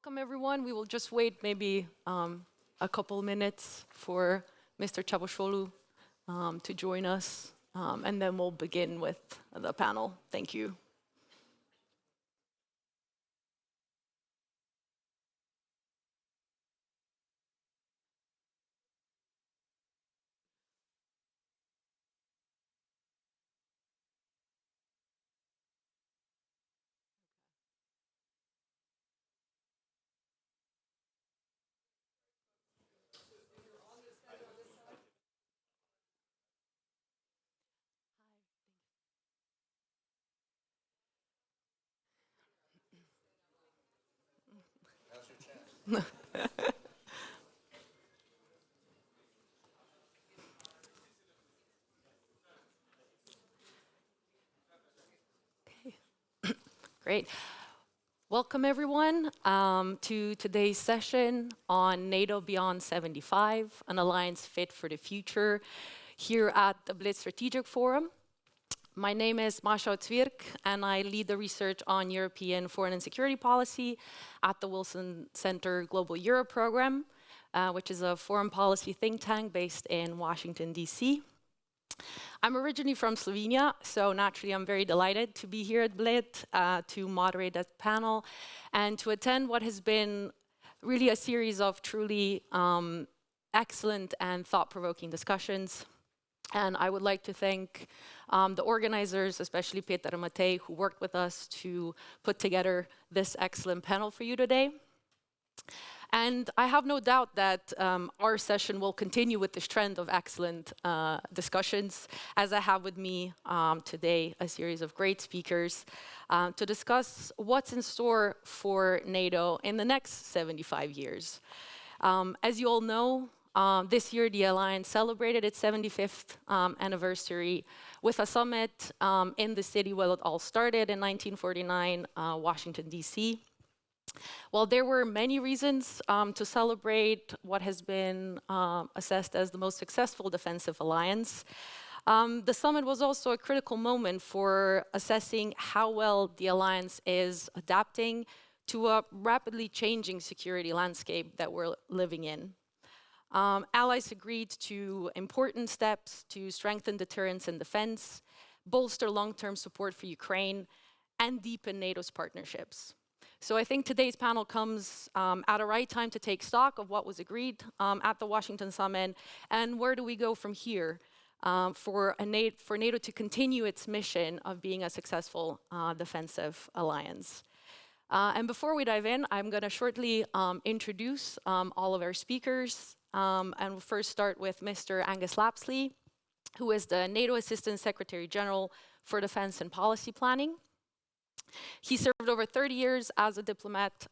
Welcome, everyone. We will just wait maybe a couple minutes for Mr. Çavuşoğlu to join us, and then we'll begin with the panel. Thank you. Great. Welcome, everyone, to today's session on NATO Beyond 75, an alliance fit for the future, here at the Bled Strategic Forum. My name is Masha Otvierk, and I lead the research on European foreign and security policy at the Wilson Center Global Europe Program, which is a foreign policy think tank based in Washington, D.C. I'm originally from Slovenia, so naturally I'm very delighted to be here at Bled to moderate that panel and to attend what has been really a series of truly excellent and thought-provoking discussions. And I would like to thank the organizers, especially Peter and Matej, who worked with us to put together this excellent panel for you today. And I have no doubt that our session will continue with this trend of excellent discussions, as I have with me today a series of great speakers to discuss what's in store for NATO in the next 75 years. As you all know, this year the Alliance celebrated its 75th anniversary with a summit in the city where it all started in 1949, Washington, D.C. Well, there were many reasons to celebrate what has been assessed as the most successful defensive alliance. The summit was also a critical moment for assessing how well the alliance is adapting to a rapidly changing security landscape that we're living in. Allies agreed to important steps to strengthen deterrence and defense, bolster long-term support for Ukraine, and deepen NATO's partnerships. So I think today's panel comes at a right time to take stock of what was agreed at the Washington Summit, and where do we go from here for NATO to continue its mission of being a successful defensive alliance. And before we dive in, I'm going to shortly introduce all of our speakers. And we'll first start with Mr. Angus Lapsley, who is the NATO Assistant Secretary-General for Defense and Policy Planning. He served over 30 years as a diplomat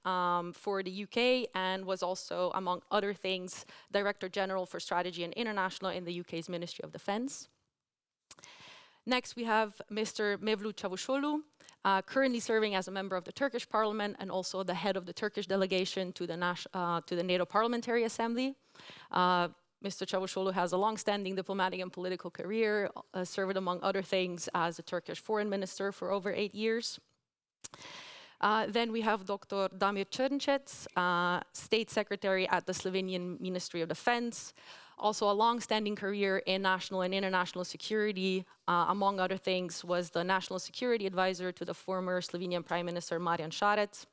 for the UK and was also, among other things, Director-General for Strategy and International in the UK's Ministry of Defence. Next, we have Mr. Mevlüt Çavuşoğlu, currently serving as a member of the Turkish Parliament and also the head of the Turkish delegation to the NATO Parliamentary Assembly. Mr. Çavuşoğlu has a long-standing diplomatic and political career, served, among other things, as the Turkish foreign minister for over 8 years. Then we have Dr. Damir Črnčec, State Secretary at the Slovenian Ministry of Defence, also a long-standing career in national and international security, among other things, was the National Security Advisor to the former Slovenian Prime Minister Marjan Šarec.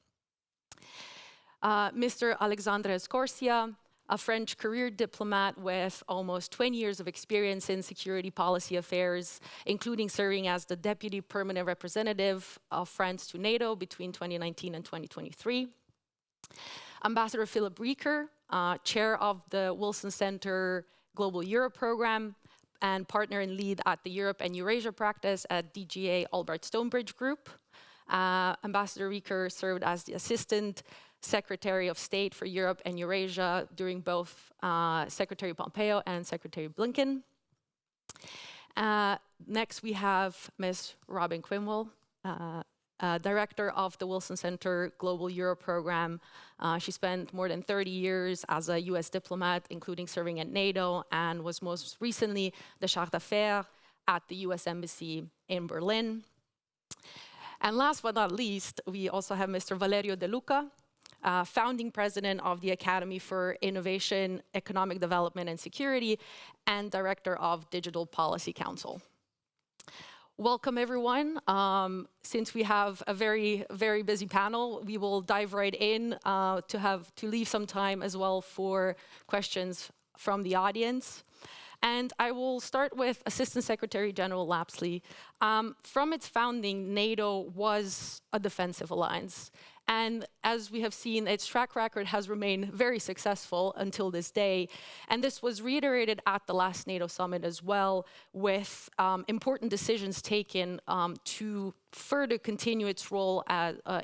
Mr. Alexandre Escorcia, a French career diplomat with almost 20 years of experience in security policy affairs, including serving as the Deputy Permanent Representative of France to NATO between 2019 and 2023. Ambassador Philip Reeker, chair of the Wilson Center Global Europe Program and partner and lead at the Europe and Eurasia practice at DGA Albright Stonebridge Group. Ambassador Reeker served as the Assistant Secretary of State for Europe and Eurasia during both Secretary Pompeo and Secretary Blinken. Next, we have Ms. Robin Quinville, Director of the Wilson Center Global Europe Program. She spent more than 30 years as a US diplomat, including serving at NATO, and was most recently the chargé d'affaires at the US Embassy in Berlin. And last but not least, we also have Mr. Valerio de Luca, founding president of the Academy for Innovation, Economic Development and Security, and director of Digital Policy Council. Welcome, everyone. Since we have a very, very busy panel, we will dive right in to leave some time as well for questions from the audience. And I will start with Assistant Secretary General Lapsley. From its founding, NATO was a defensive alliance. And as we have seen, its track record has remained very successful until this day. And this was reiterated at the last NATO summit as well, with important decisions taken to further continue its role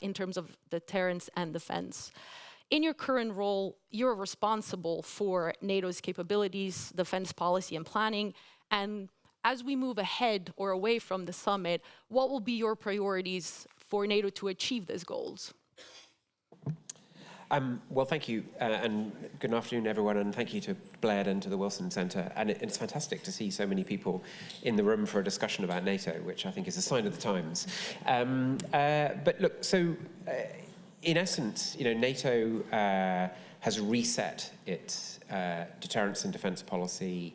in terms of deterrence and defense. In your current role, you're responsible for NATO's capabilities, defense policy and planning. And as we move ahead or away from the summit, what will be your priorities for NATO to achieve these goals? Well, thank you, and good afternoon, everyone, and thank you to Bled and to the Wilson Centre. And it's fantastic to see so many people in the room for a discussion about NATO, which I think is a sign of the times. But look, so in essence, NATO has reset its deterrence and defence policy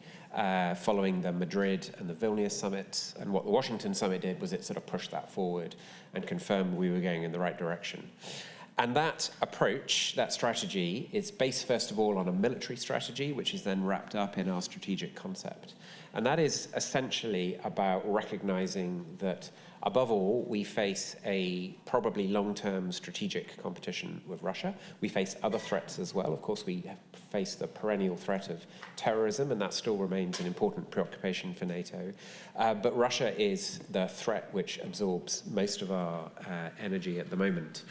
following the Madrid and the Vilnius summits. And what the Washington summit did was it sort of pushed that forward and confirmed we were going in the right direction. And that approach, that strategy, is based first of all on a military strategy, which is then wrapped up in our strategic concept. And that is essentially about recognizing that, above all, we face a probably long-term strategic competition with Russia. We face other threats as well. Of course, we face the perennial threat of terrorism, and that still remains an important preoccupation for NATO. But Russia is the threat which absorbs most of our energy at the moment.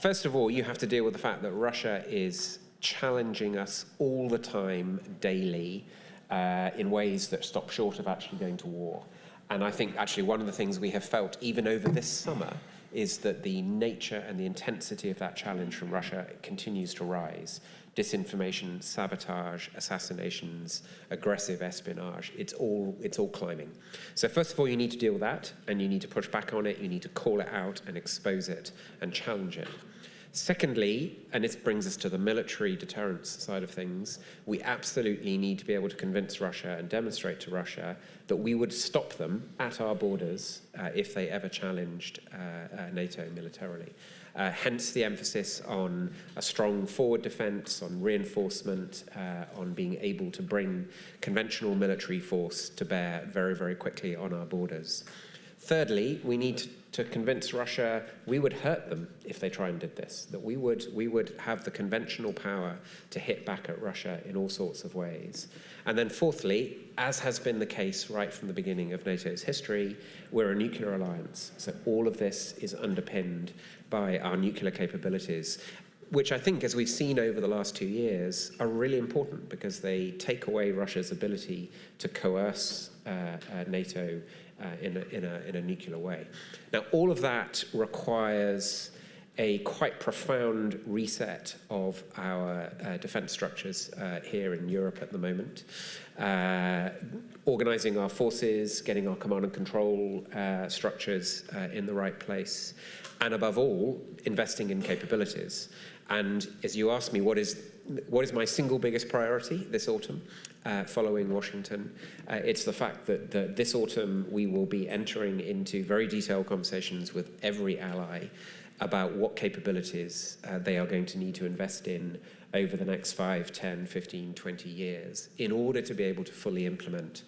First of all, you have to deal with the fact that Russia is challenging us all the time, daily, in ways that stop short of actually going to war. And I think actually one of the things we have felt even over this summer is that the nature and the intensity of that challenge from Russia continues to rise. Disinformation, sabotage, assassinations, aggressive espionage, it's all climbing. So first of all, you need to deal with that, and you need to push back on it, you need to call it out and expose it and challenge it. Secondly, and this brings us to the military deterrence side of things, we absolutely need to be able to convince Russia and demonstrate to Russia that we would stop them at our borders if they ever challenged NATO militarily. Hence the emphasis on a strong forward defense, on reinforcement, on being able to bring conventional military force to bear very, very quickly on our borders. Thirdly, we need to convince Russia we would hurt them if they try and did this, that we would have the conventional power to hit back at Russia in all sorts of ways. And then fourthly, as has been the case right from the beginning of NATO's history, we're a nuclear alliance. So all of this is underpinned by our nuclear capabilities, which I think, as we've seen over the last 2 years, are really important because they take away Russia's ability to coerce NATO in a nuclear way. Now, all of that requires a quite profound reset of our defense structures here in Europe at the moment. Organizing our forces, getting our command and control structures in the right place, and above all, investing in capabilities. And as you asked me, what is my single biggest priority this autumn following Washington? It's the fact that this autumn we will be entering into very detailed conversations with every ally about what capabilities they are going to need to invest in over the next 5, 10, 15, 20 years in order to be able to fully implement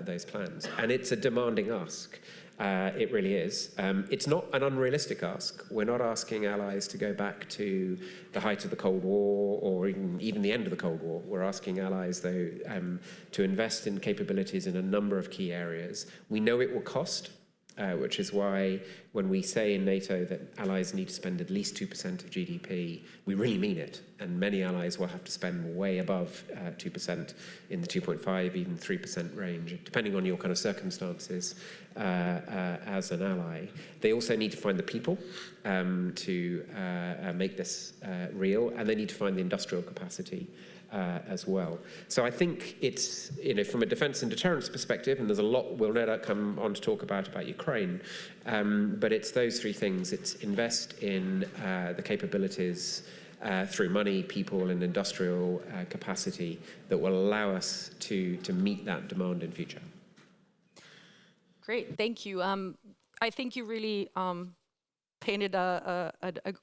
those plans. And it's a demanding ask. It really is. It's not an unrealistic ask. We're not asking allies to go back to the height of the Cold War or even the end of the Cold War. We're asking allies, though, to invest in capabilities in a number of key areas. We know it will cost, which is why when we say in NATO that allies need to spend at least 2% of GDP, we really mean it. And many allies will have to spend way above 2%, in the 2.5, even 3% range, depending on your kind of circumstances as an ally. They also need to find the people to make this real, and they need to find the industrial capacity as well. So I think it's, from a defence and deterrence perspective, and there's a lot we'll no doubt come on to talk about Ukraine, but it's those three things. It's invest in the capabilities through money, people, and industrial capacity that will allow us to meet that demand in future. Great, thank you. I think you really painted a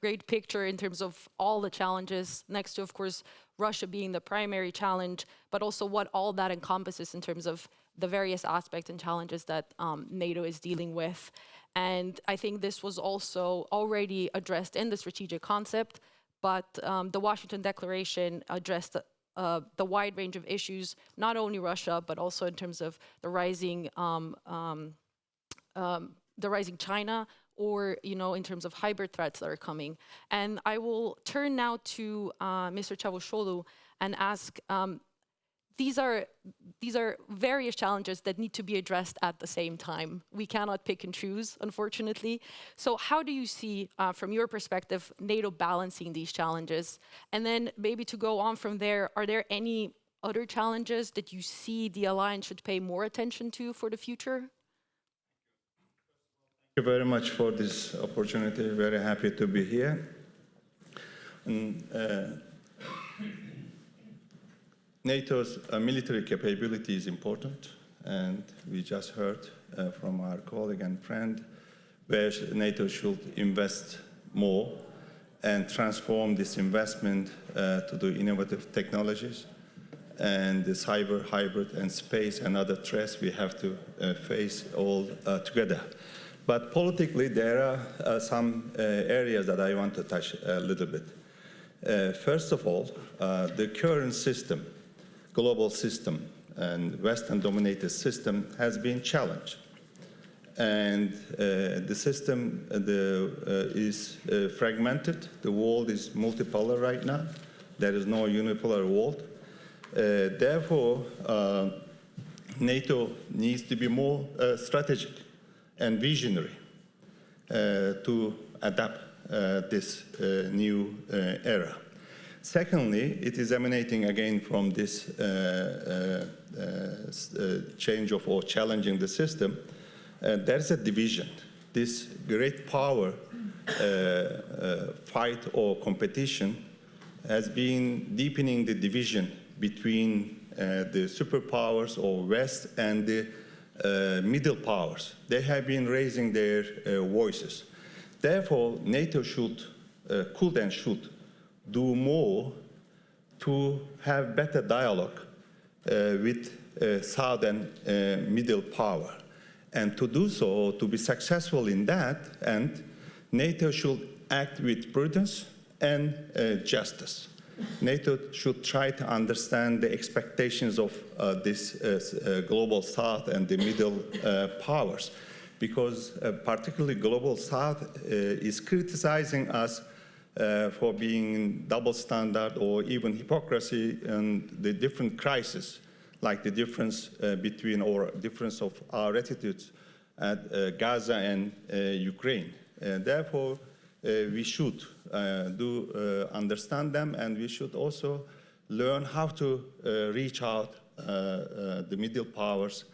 great picture in terms of all the challenges, next to, of course, Russia being the primary challenge, but also what all that encompasses in terms of the various aspects and challenges that NATO is dealing with. And I think this was also already addressed in the strategic concept, but the Washington Declaration addressed the wide range of issues, not only Russia, but also in terms of the rising China, or in terms of hybrid threats that are coming. And I will turn now to Mr. Çavuşoğlu and ask, these are various challenges that need to be addressed at the same time. We cannot pick and choose, unfortunately. So how do you see, from your perspective, NATO balancing these challenges? And then maybe to go on from there, are there any other challenges that you see the alliance should pay more attention to for the future? Thank you very much for this opportunity. Very happy to be here. NATO's military capability is important, and we just heard from our colleague and friend where NATO should invest more and transform this investment to the innovative technologies and the cyber, hybrid, and space and other threats we have to face all together. But politically, there are some areas that I want to touch a little bit. First of all, the current system, global system, and Western-dominated system has been challenged. And the system is fragmented. The world is multipolar right now. There is no unipolar world. Therefore, NATO needs to be more strategic and visionary to adapt this new era. Secondly, it is emanating again from this change of or challenging the system. There's a division. This great power fight or competition has been deepening the division between the superpowers or West and the middle powers. They have been raising their voices. Therefore, NATO could and should do more to have better dialogue with South and middle power. And to do so, to be successful in that, and NATO should act with prudence and justice. NATO should try to understand the expectations of this global South and the middle powers, because particularly global South is criticizing us for being double standard or even hypocrisy and the different crises, like the difference between or difference of our attitudes at Gaza and Ukraine. Therefore, we should understand them, and we should also learn how to reach out the middle powers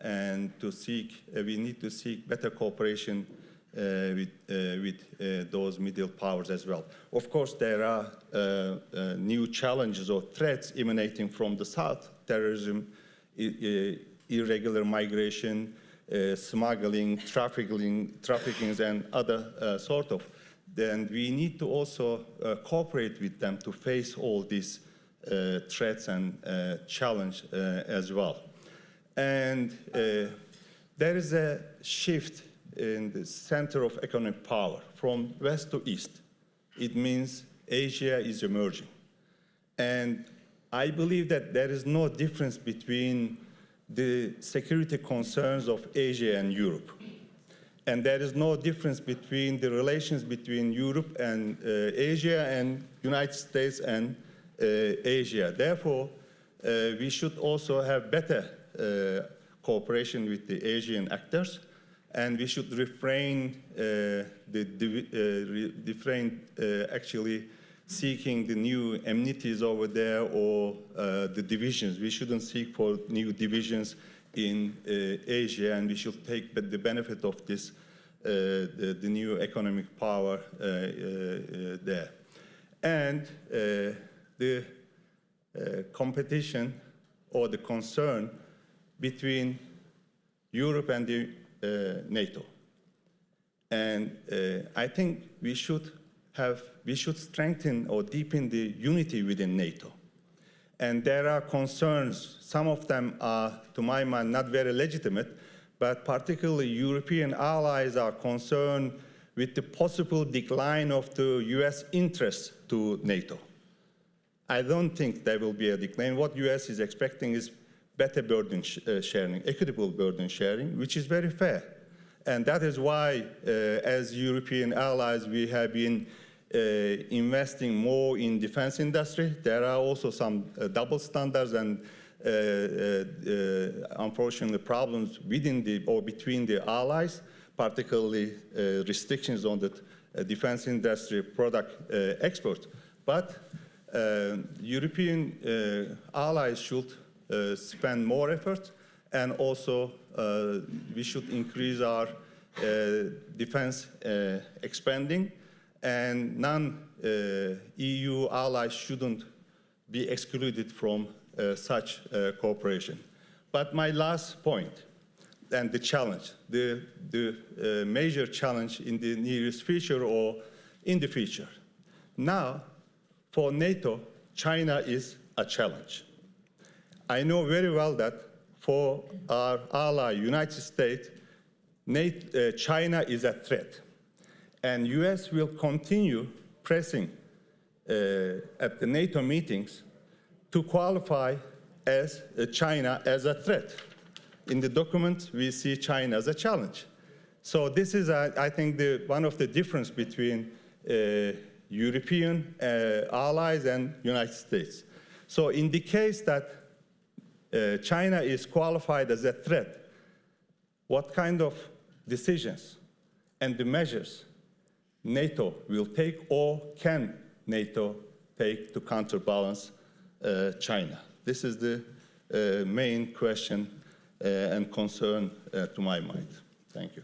and to seek, we need to seek better cooperation with those middle powers as well. Of course, there are new challenges or threats emanating from the South: terrorism, irregular migration, smuggling, trafficking, and other sort of. Then we need to also cooperate with them to face all these threats and challenge as well. And there is a shift in the center of economic power from west to east. It means Asia is emerging. And I believe that there is no difference between the security concerns of Asia and Europe. And there is no difference between the relations between Europe and Asia and United States and Asia. Therefore, we should also have better cooperation with the Asian actors, and we should refrain seeking the new amenities over there or the divisions. We shouldn't seek for new divisions in Asia, and we should take the benefit of this, the new economic power there. And the competition or the concern between Europe and the NATO. And I think we should strengthen or deepen the unity within NATO. And there are concerns, some of them are, to my mind, not very legitimate, but particularly European allies are concerned with the possible decline of the US interest to NATO. I don't think there will be a decline. What US is expecting is better burden sharing, equitable burden sharing, which is very fair. And that is why, as European allies, we have been investing more in defense industry. There are also some double standards and unfortunately problems within or between the allies, particularly restrictions on the defense industry product exports. But European allies should spend more effort, and also we should increase our defense expanding, and non-EU allies shouldn't be excluded from such cooperation. But my last point, and the challenge, the major challenge in the nearest future or in the future. Now, for NATO, China is a challenge. I know very well that for our ally, United States, China is a threat. And US will continue pressing at the NATO meetings to qualify as China as a threat. In the document, we see China as a challenge. So this is, I think, one of the differences between European allies and United States. So in the case that China is qualified as a threat, what kind of decisions and the measures NATO will take, or can NATO take to counterbalance China? This is the main question and concern to my mind. Thank you.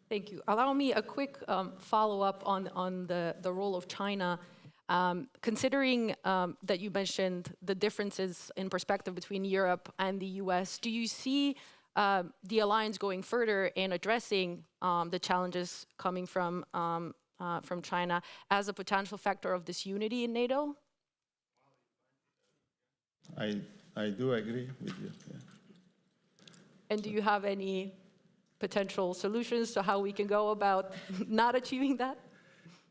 Thank you. Allow me a quick follow-up on the role of China. Considering that you mentioned the differences in perspective between Europe and the US, do you see the alliance going further in addressing the challenges coming from China as a potential factor of disunity in NATO? I do agree with you. Yeah. And do you have any potential solutions to how we can go about not achieving that?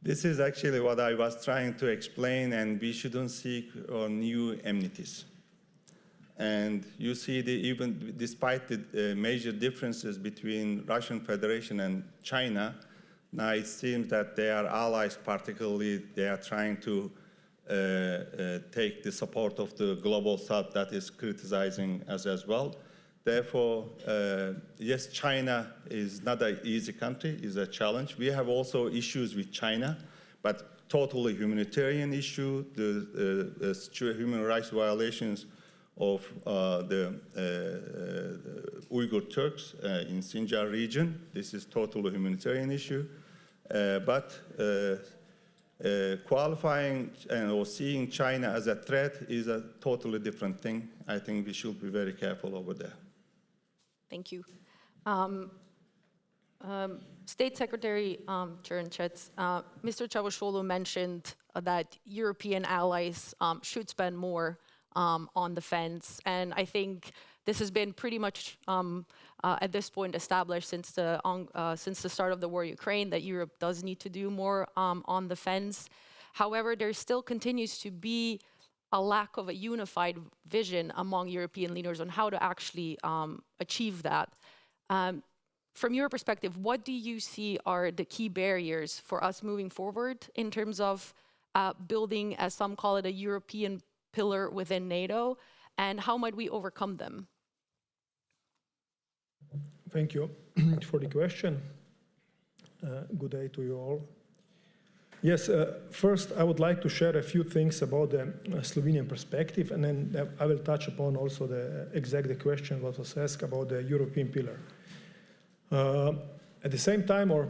This is actually what I was trying to explain, and we shouldn't seek new amenities. And you see, even despite the major differences between Russian Federation and China, now it seems that they are allies, particularly they are trying to take the support of the global south that is criticizing us as well. Therefore, yes, China is not an easy country, it's a challenge. We have also issues with China, but totally humanitarian issue, the human rights violations of the Uyghur Turks in Xinjiang region. This is totally humanitarian issue. But qualifying or seeing China as a threat is a totally different thing. I think we should be very careful over there. Thank you. State Secretary Črnčec, Mr. Čavuşoğlu mentioned that European allies should spend more on defense, and I think this has been pretty much at this point established since the start of the war in Ukraine, that Europe does need to do more on defense. However, there still continues to be a lack of a unified vision among European leaders on how to actually achieve that. From your perspective, what do you see are the key barriers for us moving forward in terms of building, as some call it, a European pillar within NATO, and how might we overcome them? Thank you for the question. Good day to you all. Yes, first I would like to share a few things about the Slovenian perspective, and then I will touch upon also the question what was asked about the European pillar. At the same time, or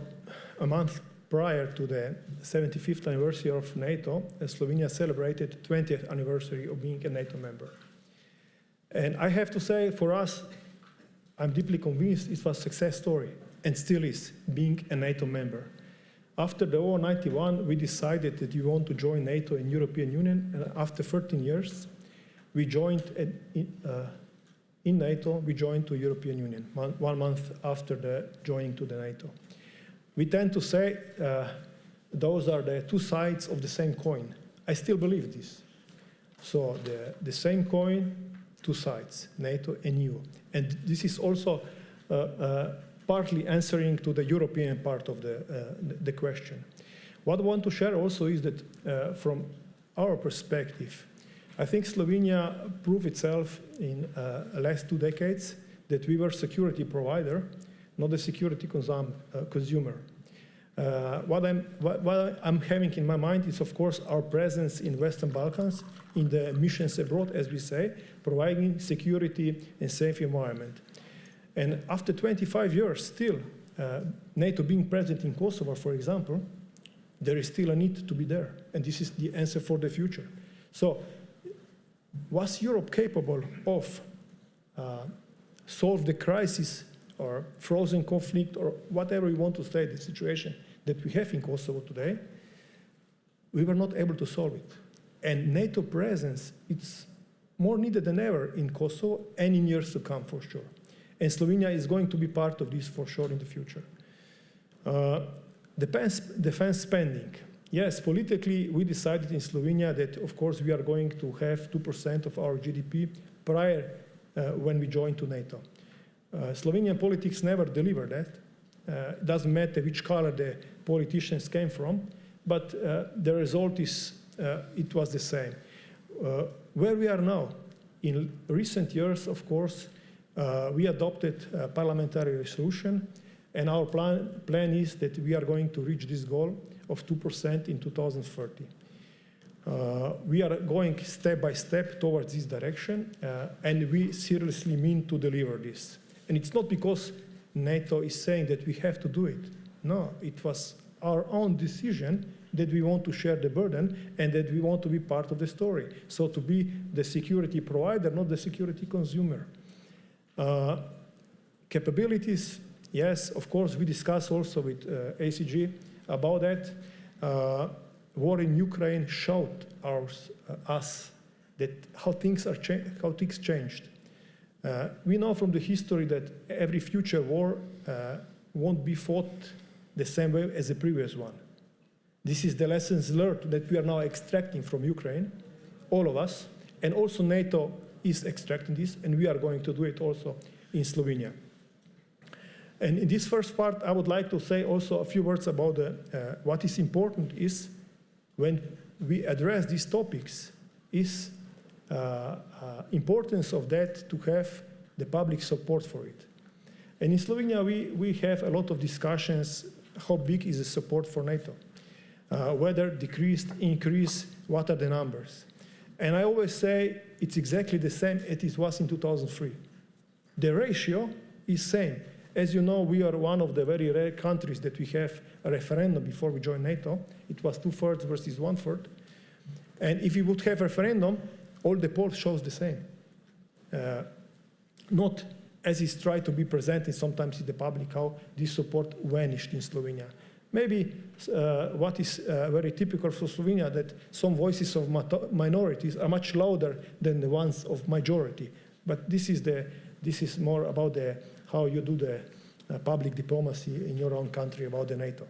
a month prior to the 75th anniversary of NATO, Slovenia celebrated 20th anniversary of being a NATO member. And I have to say, for us, I'm deeply convinced it was a success story, and still is, being a NATO member. After the war 91, we decided that we want to join NATO and European Union, and after 13 years, we joined in NATO, we joined to European Union, 1 month after the joining to the NATO. We tend to say those are the two sides of the same coin. I still believe this. So the same coin, two sides, NATO and EU. And this is also partly answering to the European part of the question. What I want to share also is that from our perspective, I think Slovenia proved itself in the last 2 decades that we were a security provider, not a security consumer. What I'm having in my mind is, of course, our presence in Western Balkans, in the missions abroad, as we say, providing security and safe environment. And after 25 years, still, NATO being present in Kosovo, for example, there is still a need to be there. And this is the answer for the future. So, was Europe capable of solve the crisis or frozen conflict or whatever we want to say, the situation that we have in Kosovo today? We were not able to solve it. And NATO presence, it's more needed than ever in Kosovo and in years to come, for sure. And Slovenia is going to be part of this for sure in the future. Defense spending. Yes, politically, we decided in Slovenia that, of course, we are going to have 2% of our GDP prior when we joined to NATO. Slovenian politics never delivered that. It doesn't matter which color the politicians came from, but the result is it was the same. Where we are now, in recent years, of course, we adopted a parliamentary resolution, and our plan is that we are going to reach this goal of 2% in 2030. We are going step by step towards this direction, and we seriously mean to deliver this. And it's not because NATO is saying that we have to do it. No, it was our own decision that we want to share the burden and that we want to be part of the story. So to be the security provider, not the security consumer. Capabilities, yes, of course, we discussed also with ACG about that. War in Ukraine showed us that how things changed. We know from the history that every future war won't be fought the same way as the previous one. This is the lessons learned that we are now extracting from Ukraine, all of us, and also NATO is extracting this, and we are going to do it also in Slovenia. And in this first part, I would like to say also a few words about what is important is when we address these topics is importance of that to have the public support for it. And in Slovenia, we have a lot of discussions how big is the support for NATO, whether decreased, increased, what are the numbers. And I always say it's exactly the same as it was in 2003. The ratio is same. As you know, we are one of the very rare countries that we have a referendum before we joined NATO. It was 2/3 versus 1/3. And if we would have a referendum, all the polls shows the same. Not as is tried to be presented sometimes in the public, how this support vanished in Slovenia. Maybe what is very typical for Slovenia, that some voices of minorities are much louder than the ones of majority. But this is more about how you do the public diplomacy in your own country about the NATO.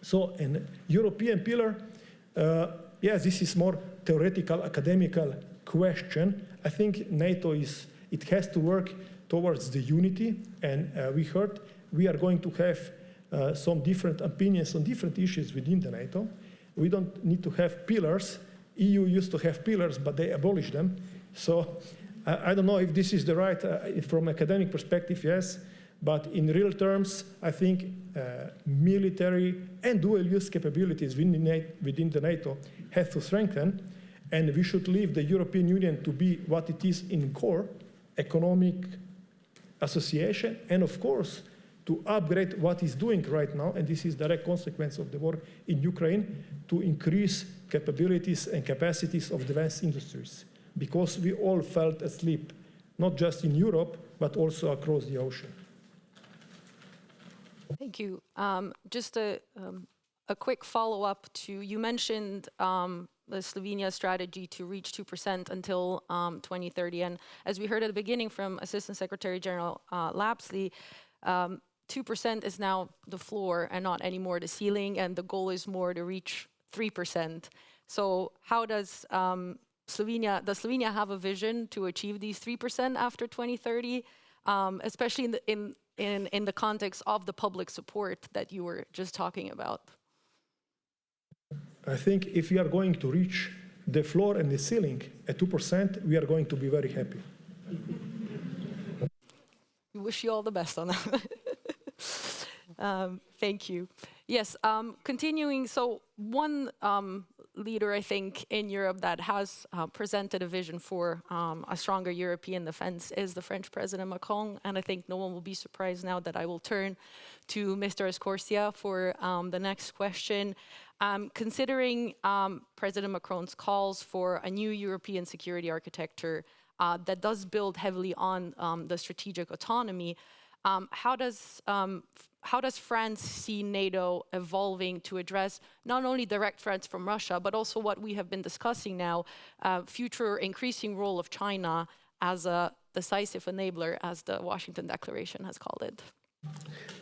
So in European pillar, yes, this is more theoretical, academical question. I think NATO it has to work towards the unity, and we heard we are going to have some different opinions on different issues within the NATO. We don't need to have pillars. EU used to have pillars, but they abolished them. So I don't know if this is the right, from academic perspective, yes, But in real terms, I think military and dual-use capabilities within the NATO have to strengthen, and we should leave the European Union to be what it is in core, economic association, and of course, to upgrade what it's doing right now, and this is direct consequence of the war in Ukraine, to increase capabilities and capacities of defense industries, because we all felt asleep, not just in Europe, but also across the ocean. Thank you. Just a quick follow-up to, you mentioned the Slovenia strategy to reach 2% until 2030. And as we heard at the beginning from Assistant Secretary-General Lapsley, 2% is now the floor and not anymore the ceiling, and the goal is more to reach 3%. So how does Slovenia have a vision to achieve these 3% after 2030, especially in the context of the public support that you were just talking about? I think if we are going to reach the floor and the ceiling at 2%, we are going to be very happy. We wish you all the best on that. Thank you. Yes, continuing, so one leader, I think, in Europe that has presented a vision for a stronger European defense is the French President Macron, and I think no one will be surprised now that I will turn to Mr. Escorcia for the next question. Considering President Macron's calls for a new European security architecture that does build heavily on the strategic autonomy, how does France see NATO evolving to address not only direct threats from Russia, but also what we have been discussing now, future increasing role of China as a decisive enabler, as the Washington Declaration has called it?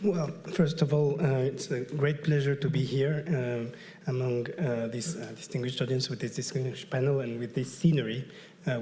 Well, first of all, it's a great pleasure to be here among this distinguished audience with this distinguished panel and with this scenery,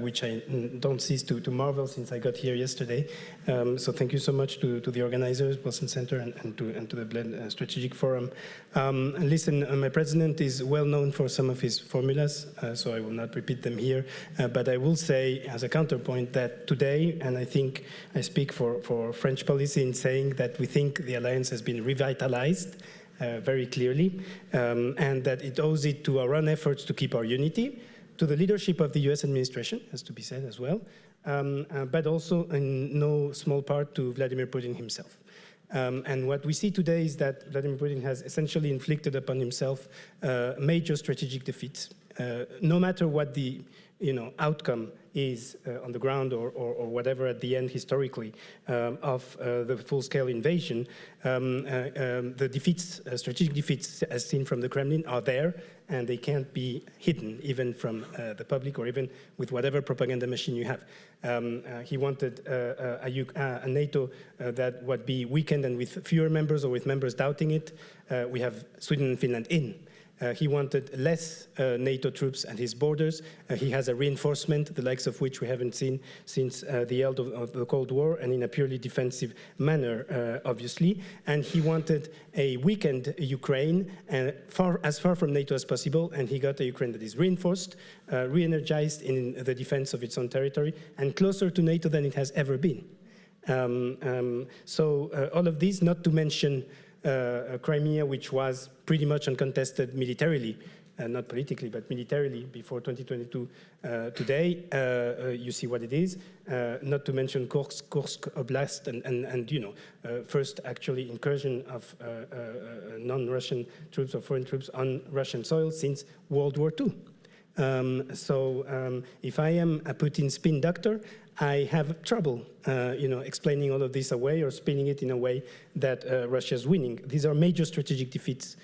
which I don't cease to marvel since I got here yesterday. So thank you so much to the organizers, Wilson Center, and to the Bled Strategic Forum. Listen, my president is well known for some of his formulas, so I will not repeat them here. But I will say, as a counterpoint, that today, and I think I speak for French policy in saying that we think the alliance has been revitalized very clearly, and that it owes it to our own efforts to keep our unity, to the leadership of the US administration, has to be said as well, but also in no small part to Vladimir Putin himself. And what we see today is that Vladimir Putin has essentially inflicted upon himself major strategic defeats. No matter what the outcome is on the ground or whatever at the end historically of the full-scale invasion, the defeats, strategic defeats as seen from the Kremlin are there, and they can't be hidden even from the public or even with whatever propaganda machine you have. He wanted a NATO that would be weakened and with fewer members or with members doubting it. We have Sweden and Finland in. He wanted less NATO troops at his borders. He has a reinforcement, the likes of which we haven't seen since the end of the Cold War, and in a purely defensive manner, obviously. And he wanted a weakened Ukraine, as far from NATO as possible, and he got a Ukraine that is reinforced, re-energized in the defense of its own territory, and closer to NATO than it has ever been. So all of these, not to mention Crimea, which was pretty much uncontested militarily, not politically, but militarily before 2022. Today, you see what it is. Not to mention Kursk Oblast, and first actually incursion of non-Russian troops or foreign troops on Russian soil since World War II. If I am a Putin spin doctor, I have trouble, explaining all of this away or spinning it in a way that Russia's winning. These are major strategic defeats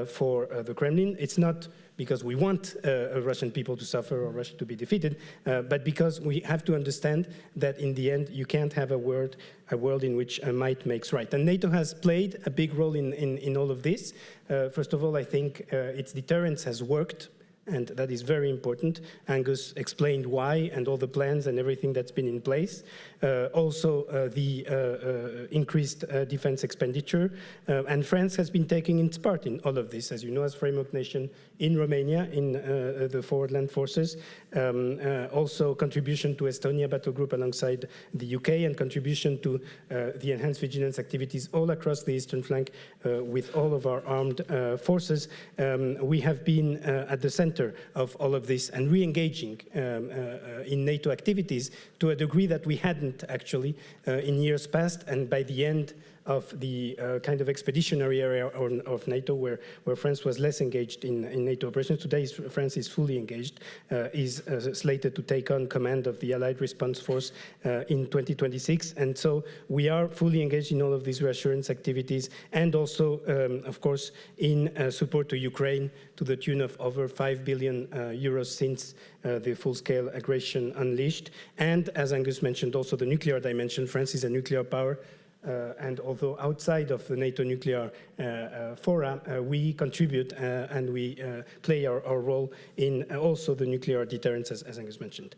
for the Kremlin. It's not because we want Russian people to suffer or Russia to be defeated, but because we have to understand that in the end, you can't have a world in which might makes right. And NATO has played a big role in all of this. First of all, I think its deterrence has worked. and that is very important. Angus explained why and all the plans and everything that's been in place. Also, the increased defense expenditure, and France has been taking its part in all of this, as you know, as framework nation in Romania, in the forward land forces. Also, contribution to Estonia battle group alongside the UK, and contribution to the enhanced vigilance activities all across the eastern flank with all of our armed forces. We have been at the center of all of this and re-engaging in NATO activities to a degree that we hadn't actually in years past, and by the end of the kind of expeditionary area of NATO where France was less engaged in NATO operations. Today, France is fully engaged, is slated to take on command of the Allied Response Force in 2026. And so we are fully engaged in all of these reassurance activities, and also, of course, in support to Ukraine to the tune of over 5 billion euros since the full-scale aggression unleashed. And as Angus mentioned, also the nuclear dimension. France is a nuclear power. And although outside of the NATO nuclear fora, we contribute and we play our role in also the nuclear deterrence, as Angus mentioned.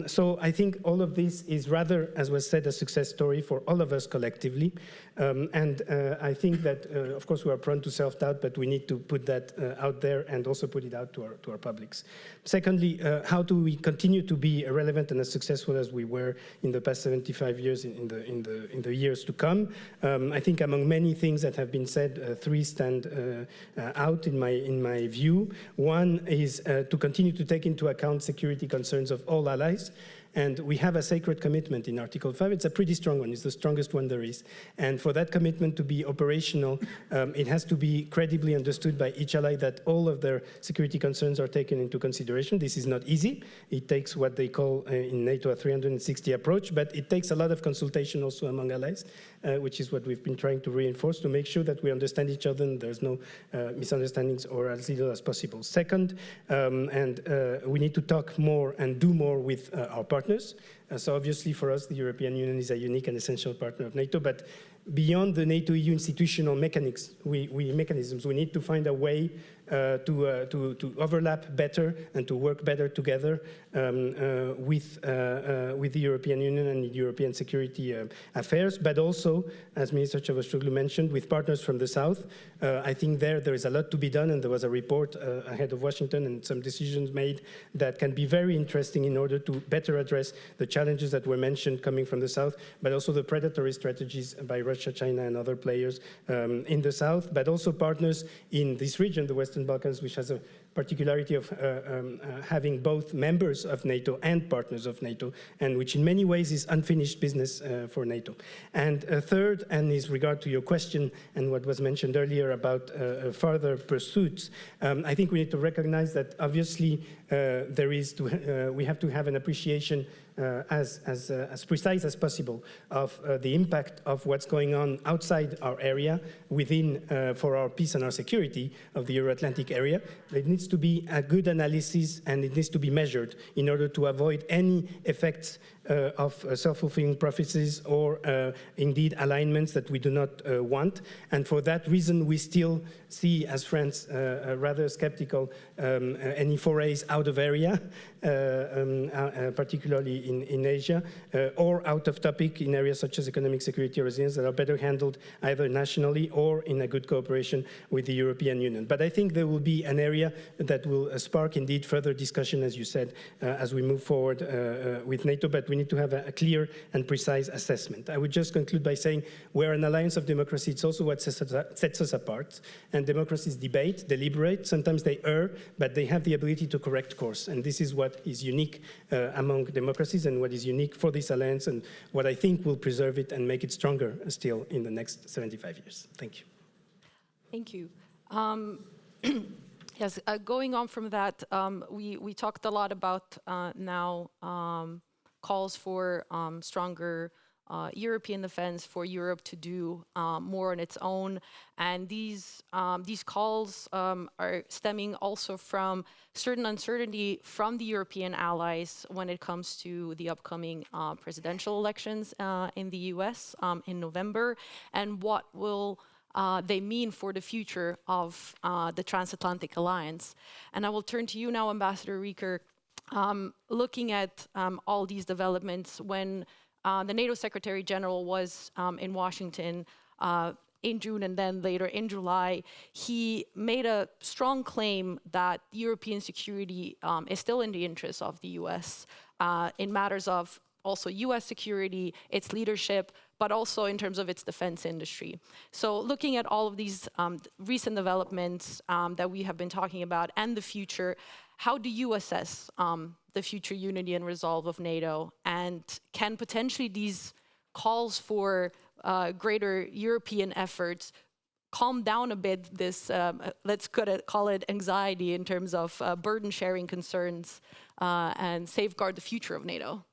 So I think all of this is rather, as was said, a success story for all of us collectively. And I think that, of course, we are prone to self-doubt, but we need to put that out there and also put it out to our publics. Secondly, how do we continue to be relevant and as successful as we were in the past 75 years in the years to come? I think among many things that have been said, three stand out in my view. One is to continue to take into account security concerns of all allies. And we have a sacred commitment in Article 5. It's a pretty strong one. It's the strongest one there is. And for that commitment to be operational, it has to be credibly understood by each ally that all of their security concerns are taken into consideration. This is not easy. It takes what they call in NATO a 360 approach, but it takes a lot of consultation also among allies, which is what we've been trying to reinforce to make sure that we understand each other and there's no misunderstandings or as little as possible. Second, we need to talk more and do more with our partners. So obviously for us, the European Union is a unique and essential partner of NATO, but beyond the NATO-EU institutional mechanisms, we need to find a way to overlap better and to work better together with the European Union and European security affairs, but also, as Minister Čavuşoğlu mentioned, with partners from the South. I think there is a lot to be done, and there was a report ahead of Washington and some decisions made that can be very interesting in order to better address the challenges that were mentioned coming from the South, but also the predatory strategies by Russia, China, and other players in the South, but also partners in this region, the Western Balkans, which has a particularity of having both members of NATO and partners of NATO, and which in many ways is unfinished business for NATO. And third, and is regard to your question and what was mentioned earlier about further pursuits, I think we need to recognize that obviously we have to have an appreciation as precise as possible of the impact of what's going on outside our area within for our peace and our security of the Euro-Atlantic area. It needs to be a good analysis and it needs to be measured in order to avoid any effects of self-fulfilling prophecies or indeed alignments that we do not want. And for that reason, we still see, as France, rather skeptical any forays out of area, particularly in Asia, or out of topic in areas such as economic security or resilience that are better handled either nationally or in a good cooperation with the European Union. But I think there will be an area that will spark indeed further discussion, as you said, as we move forward with NATO, but we need to have a clear and precise assessment. I would just conclude by saying we're an alliance of democracy. It's also what sets us apart. And democracies debate, deliberate, sometimes they err, but they have the ability to correct course. And this is what is unique among democracies and what is unique for this alliance and what I think will preserve it and make it stronger still in the next 75 years. Thank you. Thank you. Yes, going on from that, we talked a lot about now calls for stronger European defense, for Europe to do more on its own, and these calls are stemming also from certain uncertainty from the European allies when it comes to the upcoming presidential elections in the US in November, and what will they mean for the future of the transatlantic alliance. And I will turn to you now, Ambassador Reeker, looking at all these developments. When the NATO Secretary-General was in Washington in June and then later in July, he made a strong claim that European security is still in the interest of the US in matters of also US security, its leadership, but also in terms of its defense industry. So looking at all of these recent developments that we have been talking about and the future, how do you assess the future unity and resolve of NATO? And can potentially these calls for greater European efforts calm down a bit this, let's call it anxiety in terms of burden sharing concerns and safeguard the future of NATO?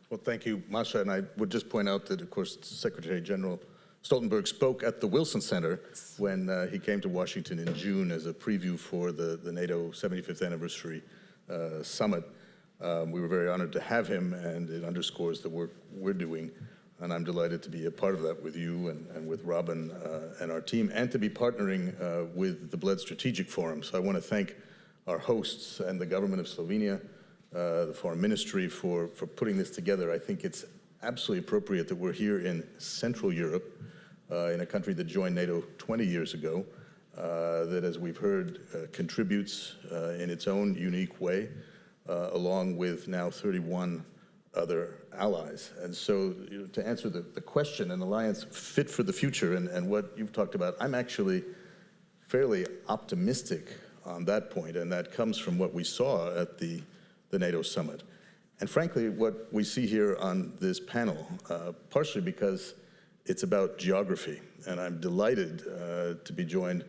Well, thank you, Masha. And I would just point out that, of course, Secretary-General Stoltenberg spoke at the Wilson Center when he came to Washington in June as a preview for the NATO 75th anniversary summit. We were very honored to have him, and it underscores the work we're doing. And I'm delighted to be a part of that with you and with Robin and our team, and to be partnering with the Bled Strategic Forum. So I want to thank our hosts and the government of Slovenia, the Foreign Ministry for putting this together. I think it's absolutely appropriate that we're here in Central Europe, in a country that joined NATO 20 years ago, that, as we've heard, contributes in its own unique way, along with now 31 other allies. And so, to answer the question, an alliance fit for the future and what you've talked about, I'm actually fairly optimistic on that point, and that comes from what we saw at the NATO summit. And frankly, what we see here on this panel, partially because it's about geography. And I'm delighted to be joined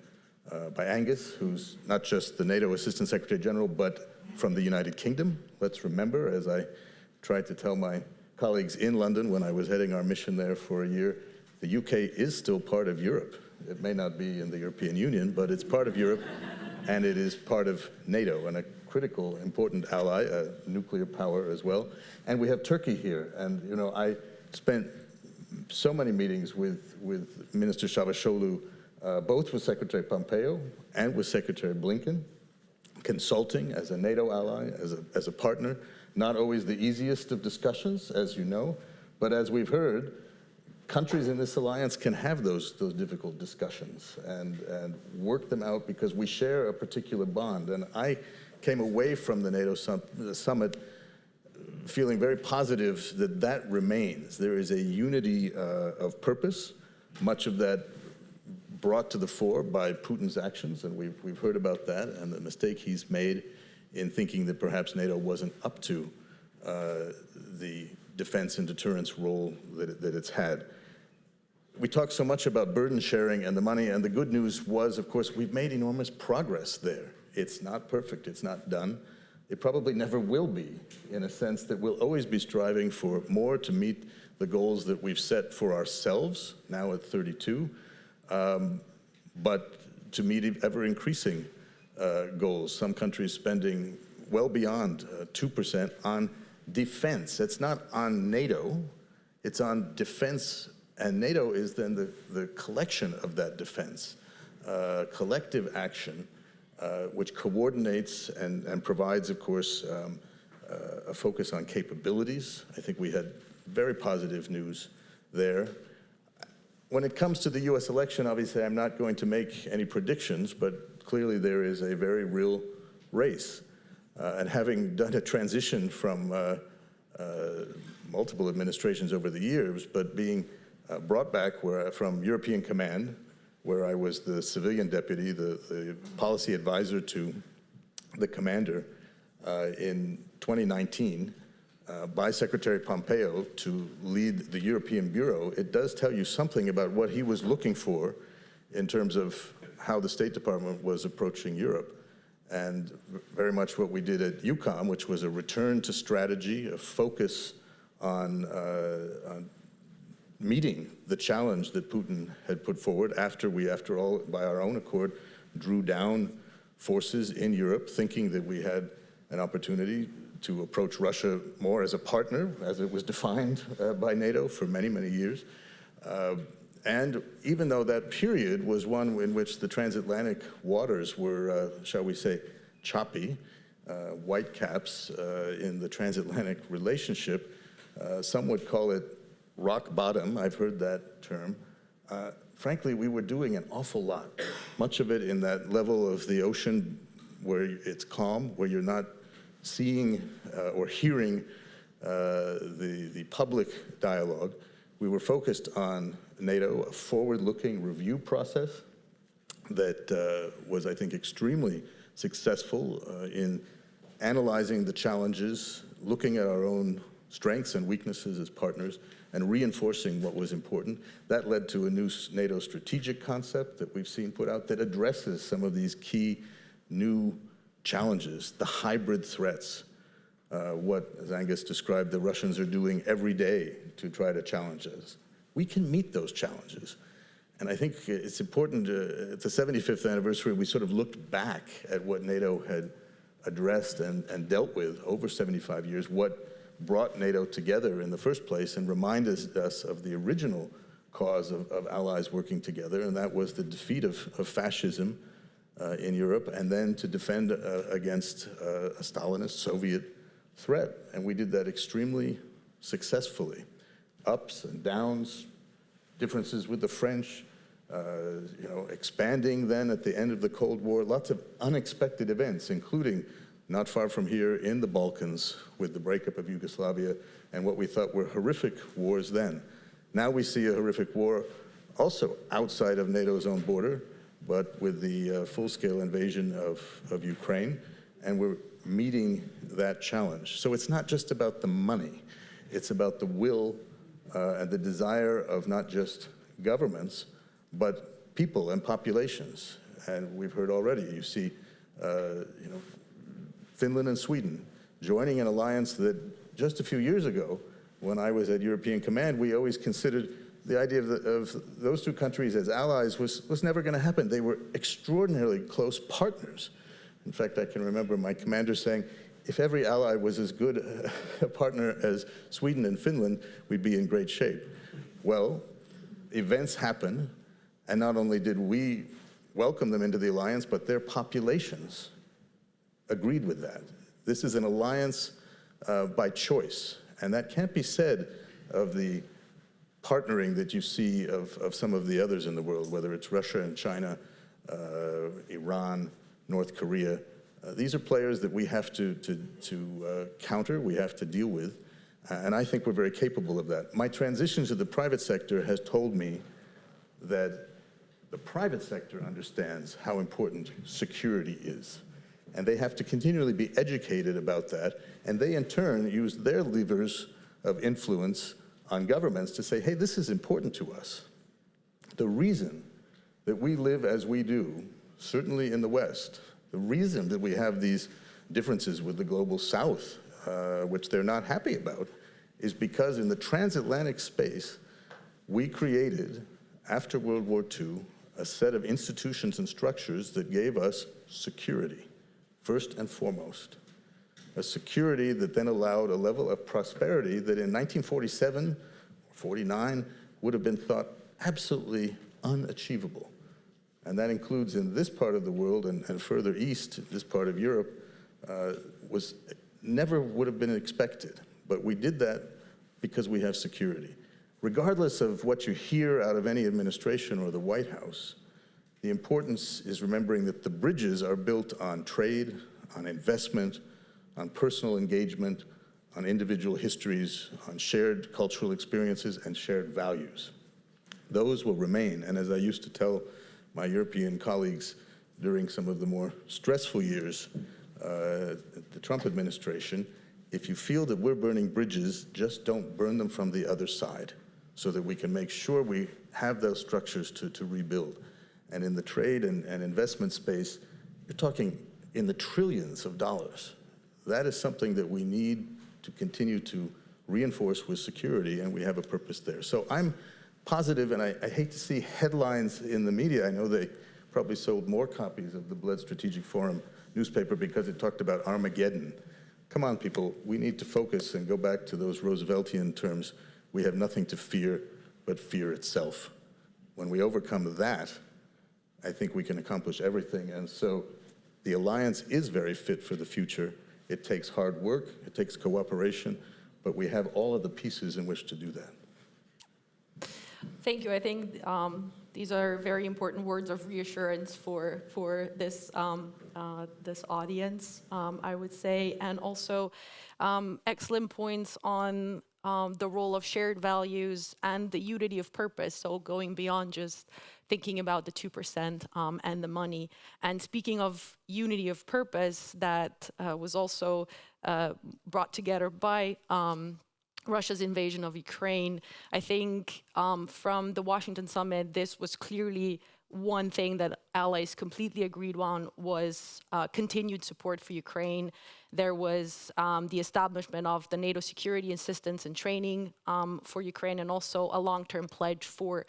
by Angus, who's not just the NATO Assistant Secretary General, but from the United Kingdom. Let's remember, as I tried to tell my colleagues in London when I was heading our mission there for a year, the UK is still part of Europe. It may not be in the European Union, but it's part of Europe, and it is part of NATO, and a critical, important ally, a nuclear power as well. And we have Turkey here, and I spent so many meetings with Minister Çavuşoğlu, both with Secretary Pompeo and with Secretary Blinken, consulting as a NATO ally, as a partner. Not always the easiest of discussions, as you know, but as we've heard, countries in this alliance can have those difficult discussions and work them out because we share a particular bond. And I came away from the NATO summit feeling very positive that remains. There is a unity of purpose, much of that brought to the fore by Putin's actions, and we've heard about that and the mistake he's made in thinking that perhaps NATO wasn't up to the defense and deterrence role that it's had. We talk so much about burden sharing and the money, and the good news was, of course, we've made enormous progress there. It's not perfect, it's not done. It probably never will be, in a sense that we'll always be striving for more to meet the goals that we've set for ourselves, now at 32, but to meet ever-increasing goals. Some countries spending well beyond 2% on defense. It's not on NATO, it's on defense, and NATO is then the collection of that defense, collective action, which coordinates and provides, of course, a focus on capabilities. I think we had very positive news there. When it comes to the US election, obviously I'm not going to make any predictions, but clearly there is a very real race. And having done a transition from multiple administrations over the years, but being brought back from European Command, where I was the civilian deputy, the policy advisor to the commander in 2019, by Secretary Pompeo to lead the European Bureau, it does tell you something about what he was looking for in terms of how the State Department was approaching Europe. And very much what we did at EUCOM, which was a return to strategy, a focus on meeting the challenge that Putin had put forward after we, after all, by our own accord, drew down forces in Europe, thinking that we had an opportunity to approach Russia more as a partner, as it was defined by NATO for many, many years. And even though that period was one in which the transatlantic waters were, shall we say, choppy, whitecaps in the transatlantic relationship, some would call it rock bottom. I've heard that term. Frankly, we were doing an awful lot, much of it in that level of the ocean where it's calm, where you're not seeing or hearing the public dialogue. We were focused on NATO, a forward-looking review process that was, I think, extremely successful in analyzing the challenges, looking at our own strengths and weaknesses as partners, and reinforcing what was important. That led to a new NATO strategic concept that we've seen put out that addresses some of these key new challenges, the hybrid threats, what, as Angus described, the Russians are doing every day to try to challenge us. We can meet those challenges. And I think it's important, at the 75th anniversary, we sort of looked back at what NATO had addressed and dealt with over 75 years, what brought NATO together in the first place, and reminded us of the original cause of allies working together, and that was the defeat of fascism in Europe, and then to defend against a Stalinist Soviet threat. And we did that extremely successfully. Ups and downs, differences with the French, expanding then at the end of the Cold War, lots of unexpected events, including not far from here in the Balkans with the breakup of Yugoslavia and what we thought were horrific wars then. Now we see a horrific war also outside of NATO's own border, but with the full-scale invasion of Ukraine, and we're meeting that challenge. So it's not just about the money, it's about the will and the desire of not just governments, but people and populations. And we've heard already, you see, Finland and Sweden joining an alliance that just a few years ago, when I was at European Command, we always considered the idea of those two countries as allies was never going to happen. They were extraordinarily close partners. In fact, I can remember my commander saying, if every ally was as good a partner as Sweden and Finland, we'd be in great shape. Well, events happen, and not only did we welcome them into the alliance, but their populations agreed with that. This is an alliance by choice, and that can't be said of the partnering that you see of some of the others in the world, whether it's Russia and China, Iran, North Korea. These are players that we have to counter, we have to deal with, and I think we're very capable of that. My transition to the private sector has told me that the private sector understands how important security is, and they have to continually be educated about that, and they in turn use their levers of influence on governments to say, hey, this is important to us. The reason that we live as we do, certainly in the West, the reason that we have these differences with the global South, which they're not happy about, is because in the transatlantic space, we created, after World War II, a set of institutions and structures that gave us security, first and foremost. A security that then allowed a level of prosperity that in 1947 or 49 would have been thought absolutely unachievable. And that includes in this part of the world and further east, this part of Europe, never would have been expected. But we did that because we have security. Regardless of what you hear out of any administration or the White House, the importance is remembering that the bridges are built on trade, on investment, on personal engagement, on individual histories, on shared cultural experiences and shared values. Those will remain, and as I used to tell my European colleagues during some of the more stressful years, the Trump administration, if you feel that we're burning bridges, just don't burn them from the other side so that we can make sure we have those structures to rebuild. And in the trade and investment space, you're talking in the trillions of dollars. That is something that we need to continue to reinforce with security, and we have a purpose there. So I'm positive, and I hate to see headlines in the media. I know they probably sold more copies of the Bled Strategic Forum newspaper because it talked about Armageddon. Come on, people, we need to focus and go back to those Rooseveltian terms. We have nothing to fear but fear itself. When we overcome that, I think we can accomplish everything. And so the alliance is very fit for the future. It takes hard work, it takes cooperation, but we have all of the pieces in which to do that. Thank you. I think these are very important words of reassurance for this this audience, I would say, and also excellent points on the role of shared values and the unity of purpose. So going beyond just thinking about the 2% and the money. And speaking of unity of purpose, that was also brought together by Russia's invasion of Ukraine. I think from the Washington summit, this was clearly one thing that allies completely agreed on was continued support for Ukraine. There was the establishment of the NATO security assistance and training for Ukraine, and also a long-term pledge for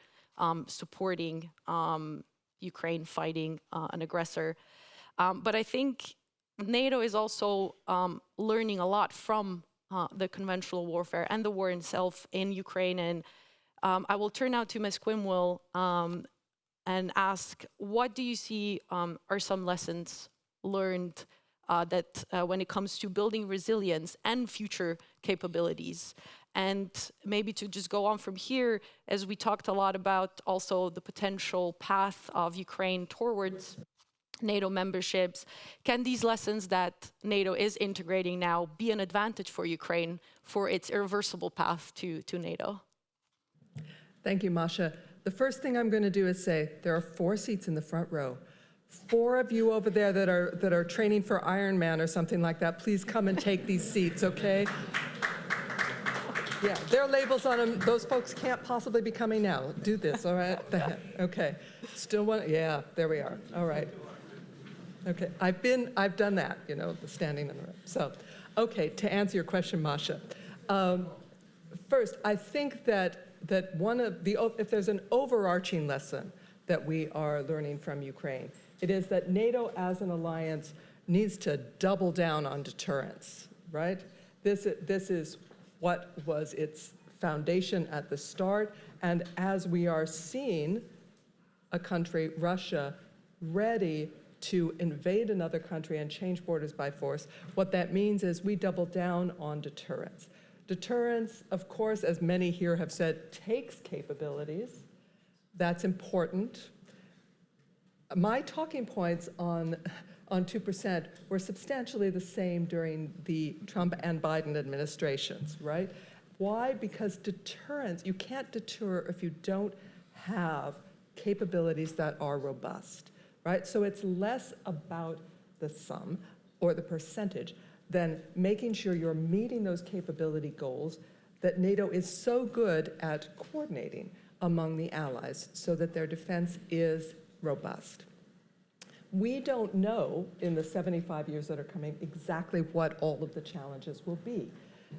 supporting Ukraine fighting an aggressor. But I think NATO is also learning a lot from the conventional warfare and the war itself in Ukraine. And I will turn now to Ms. Quinville and ask, what do you see are some lessons learned that when it comes to building resilience and future capabilities? And maybe to just go on from here, as we talked a lot about also the potential path of Ukraine towards NATO memberships, can these lessons that NATO is integrating now be an advantage for Ukraine for its irreversible path to NATO? Thank you, Masha. The first thing I'm going to do is say there are 4 seats in the front row. 4 of you over there that are training for Ironman or something like that, please come and take these seats, okay? Yeah, there are labels on them. Those folks can't possibly be coming now. Do this, all right? Okay. Still one? Yeah, there we are. All right. Okay, I've done that, you know, the standing in the room. So, okay, to answer your question, Masha. First, I think that one of the, if there's an overarching lesson that we are learning from Ukraine, it is that NATO as an alliance needs to double down on deterrence, right? This is what was its foundation at the start, and as we are seeing a country, Russia, ready to invade another country and change borders by force, what that means is we double down on deterrence. Deterrence, of course, as many here have said, takes capabilities. That's important. My talking points on 2% were substantially the same during the Trump and Biden administrations, right? Why? Because deterrence, you can't deter if you don't have capabilities that are robust, right? So it's less about the sum or the percentage than making sure you're meeting those capability goals that NATO is so good at coordinating among the allies so that their defense is robust. We don't know in the 75 years that are coming exactly what all of the challenges will be.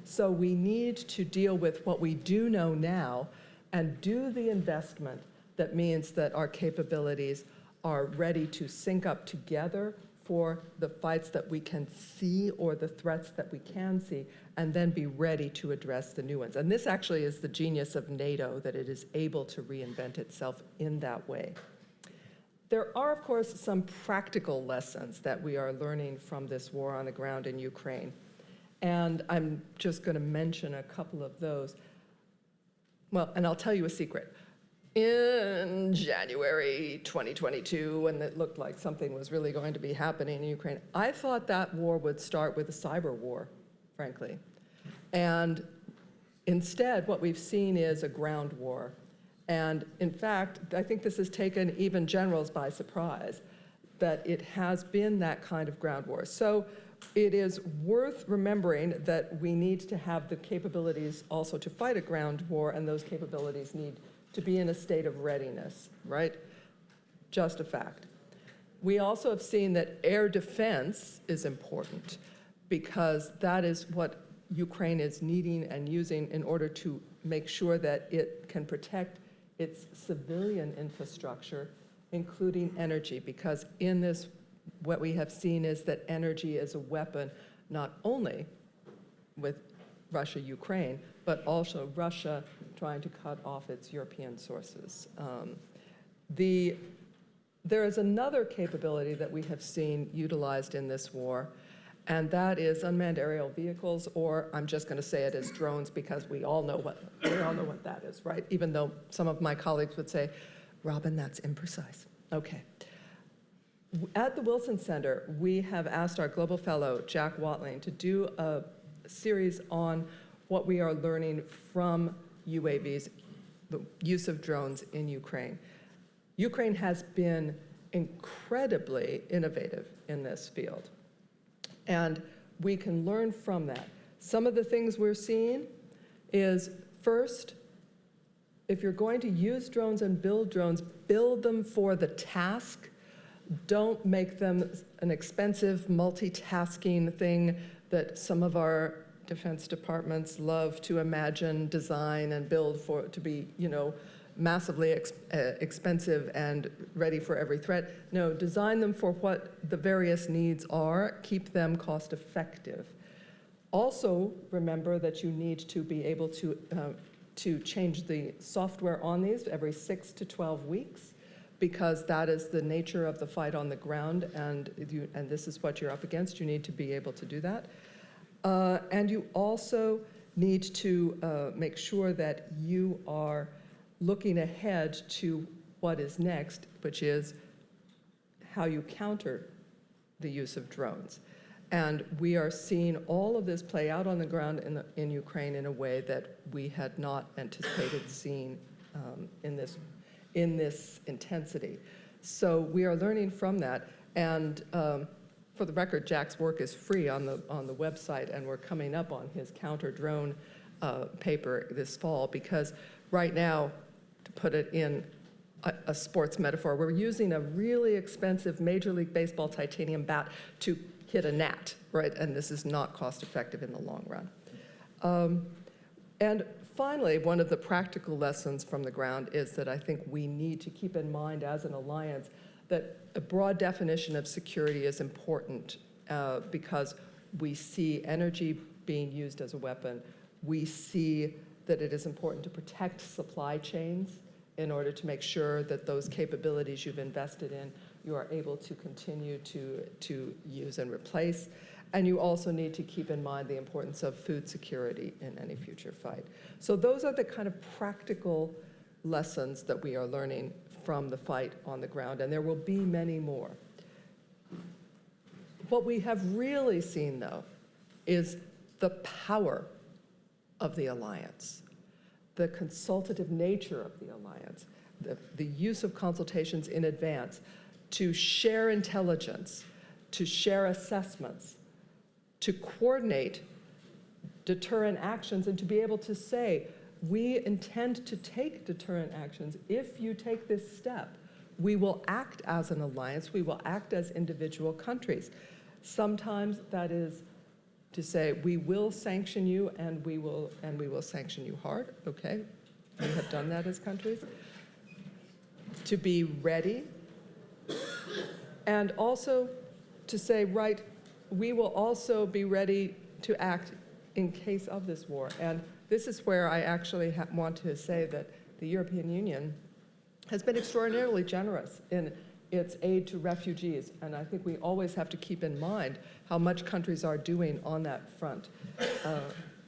So we need to deal with what we do know now and do the investment that means that our capabilities are ready to sync up together for the fights that we can see or the threats that we can see, and then be ready to address the new ones. And this actually is the genius of NATO, that it is able to reinvent itself in that way. There are, of course, some practical lessons that we are learning from this war on the ground in Ukraine. And I'm just going to mention a couple of those. Well, and I'll tell you a secret. In January 2022, when it looked like something was really going to be happening in Ukraine, I thought that war would start with a cyber war, frankly. And instead, what we've seen is a ground war. And in fact, I think this has taken even generals by surprise, that it has been that kind of ground war. So it is worth remembering that we need to have the capabilities also to fight a ground war, and those capabilities need to be in a state of readiness, right? Just a fact. We also have seen that air defense is important, because that is what Ukraine is needing and using in order to make sure that it can protect its civilian infrastructure, including energy, because in this, what we have seen is that energy is a weapon, not only with Russia, Ukraine, but also Russia trying to cut off its European sources. There is another capability that we have seen utilized in this war, and that is unmanned aerial vehicles, or I'm just going to say it as drones because we all know what that is, right? Even though some of my colleagues would say, Robin, that's imprecise. Okay. At the Wilson Center, we have asked our global fellow, Jack Watling, to do a series on what we are learning from UAVs, the use of drones in Ukraine. Ukraine has been incredibly innovative in this field, and we can learn from that. Some of the things we're seeing is, first, if you're going to use drones and build drones, build them for the task. Don't make them an expensive multitasking thing that some of our defense departments love to imagine, design, and build for to be, massively expensive and ready for every threat. No, design them for what the various needs are, keep them cost effective. Also, remember that you need to be able to change the software on these every 6 to 12 weeks, because that is the nature of the fight on the ground, and this is what you're up against. You need to be able to do that. And you also need to make sure that you are looking ahead to what is next, which is how you counter the use of drones. And we are seeing all of this play out on the ground in Ukraine in a way that we had not anticipated seeing in this intensity. So we are learning from that. And for the record, Jack's work is free on the website, and we're coming up on his counter-drone paper this fall, because right now, to put it in a sports metaphor, we're using a really expensive Major League Baseball titanium bat to hit a gnat, right? And this is not cost-effective in the long run. And finally, one of the practical lessons from the ground is that I think we need to keep in mind as an alliance that a broad definition of security is important because we see energy being used as a weapon. We see that it is important to protect supply chains in order to make sure that those capabilities you've invested in, you are able to continue to use and replace. And you also need to keep in mind the importance of food security in any future fight. So those are the kind of practical lessons that we are learning from the fight on the ground, and there will be many more. What we have really seen, though, is the power of the alliance, the consultative nature of the alliance, the use of consultations in advance to share intelligence, to share assessments, to coordinate deterrent actions, and to be able to say, we intend to take deterrent actions. If you take this step, we will act as an alliance, we will act as individual countries. Sometimes that is to say, we will sanction you, and we will sanction you hard. Okay, we have done that as countries. To be ready, and also to say, right, we will also be ready to act in case of this war. And this is where I actually want to say that the European Union has been extraordinarily generous in its aid to refugees, and I think we always have to keep in mind how much countries are doing on that front.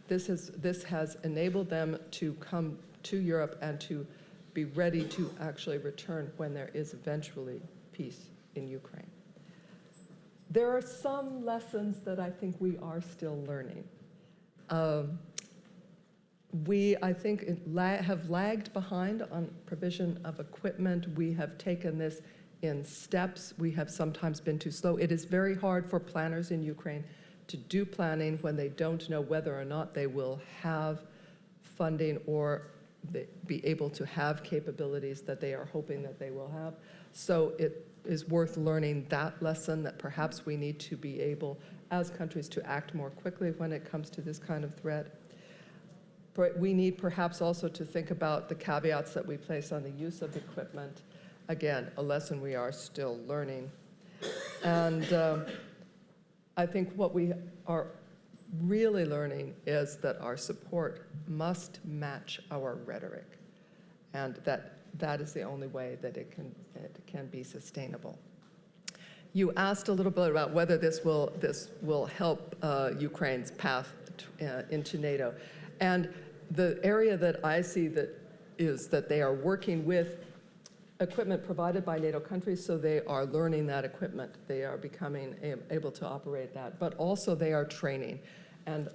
This has enabled them to come to Europe and to be ready to actually return when there is eventually peace in Ukraine. There are some lessons that I think we are still learning. We, I think, have lagged behind on provision of equipment. We have taken this in steps. We have sometimes been too slow. It is very hard for planners in Ukraine to do planning when they don't know whether or not they will have funding or be able to have capabilities that they are hoping that they will have. So it is worth learning that lesson, that perhaps we need to be able, as countries, to act more quickly when it comes to this kind of threat. But we need perhaps also to think about the caveats that we place on the use of equipment. Again, a lesson we are still learning. And I think what we are really learning is that our support must match our rhetoric. and that is the only way that it can be sustainable. You asked a little bit about whether this will help Ukraine's path into NATO, and the area that I see is that they are working with equipment provided by NATO countries, so they are learning that equipment. They are becoming able to operate that, but also they are training. And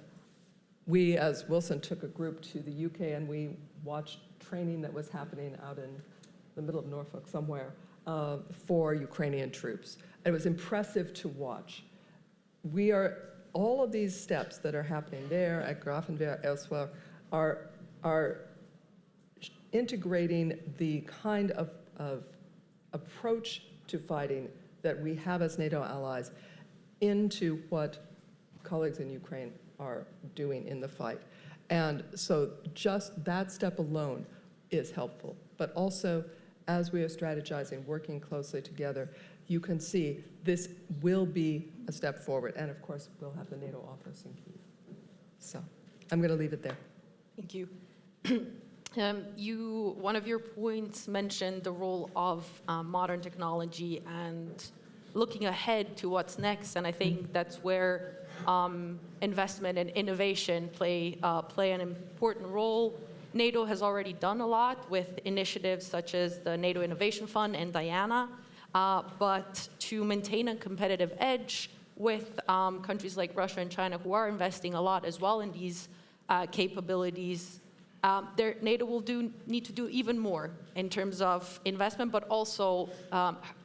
we, as Wilson, took a group to the UK and we watched training that was happening out in the middle of Norfolk somewhere for Ukrainian troops. It was impressive to watch. All of these steps that are happening there at Grafenwehr, elsewhere, are integrating the kind of approach to fighting that we have as NATO allies into what colleagues in Ukraine are doing in the fight. And so just that step alone is helpful. But also, as we are strategizing, working closely together, you can see this will be a step forward. And of course, we'll have the NATO office in Kyiv. So I'm going to leave it there. Thank you. One of your points mentioned the role of modern technology and looking ahead to what's next, and I think that's where investment and innovation play an important role. NATO has already done a lot with initiatives such as the NATO Innovation Fund and Diana, but to maintain a competitive edge with countries like Russia and China, who are investing a lot as well in these capabilities, NATO will need to do even more in terms of investment, but also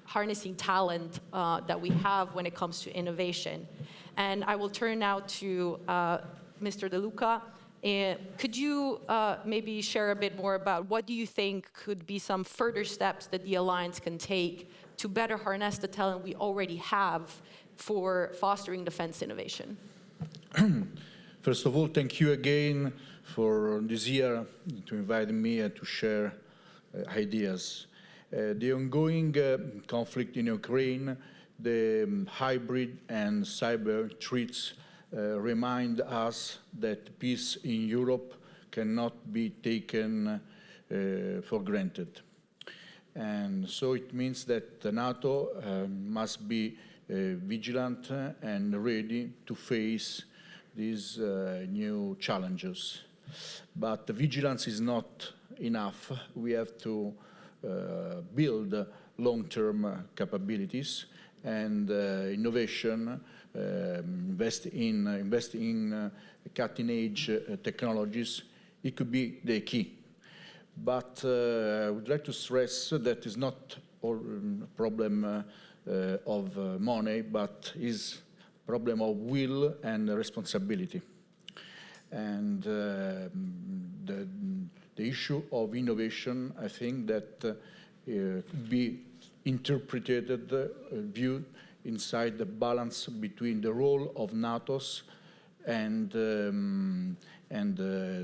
harnessing talent that we have when it comes to innovation. And I will turn now to Mr. De Luca. Could you maybe share a bit more about what do you think could be some further steps that the Alliance can take to better harness the talent we already have for fostering defense innovation? First of all, thank you again for this year to invite me and to share ideas. The ongoing conflict in Ukraine, the hybrid and cyber threats remind us that peace in Europe cannot be taken for granted. And so it means that the NATO must be vigilant and ready to face these new challenges. But the vigilance is not enough. We have to build long-term capabilities and innovation, invest in cutting-edge technologies. It could be the key. But I would like to stress that it's not a problem of money, but is a problem of will and responsibility. And the issue of innovation, I think that could be interpreted, viewed inside the balance between the role of NATO's and the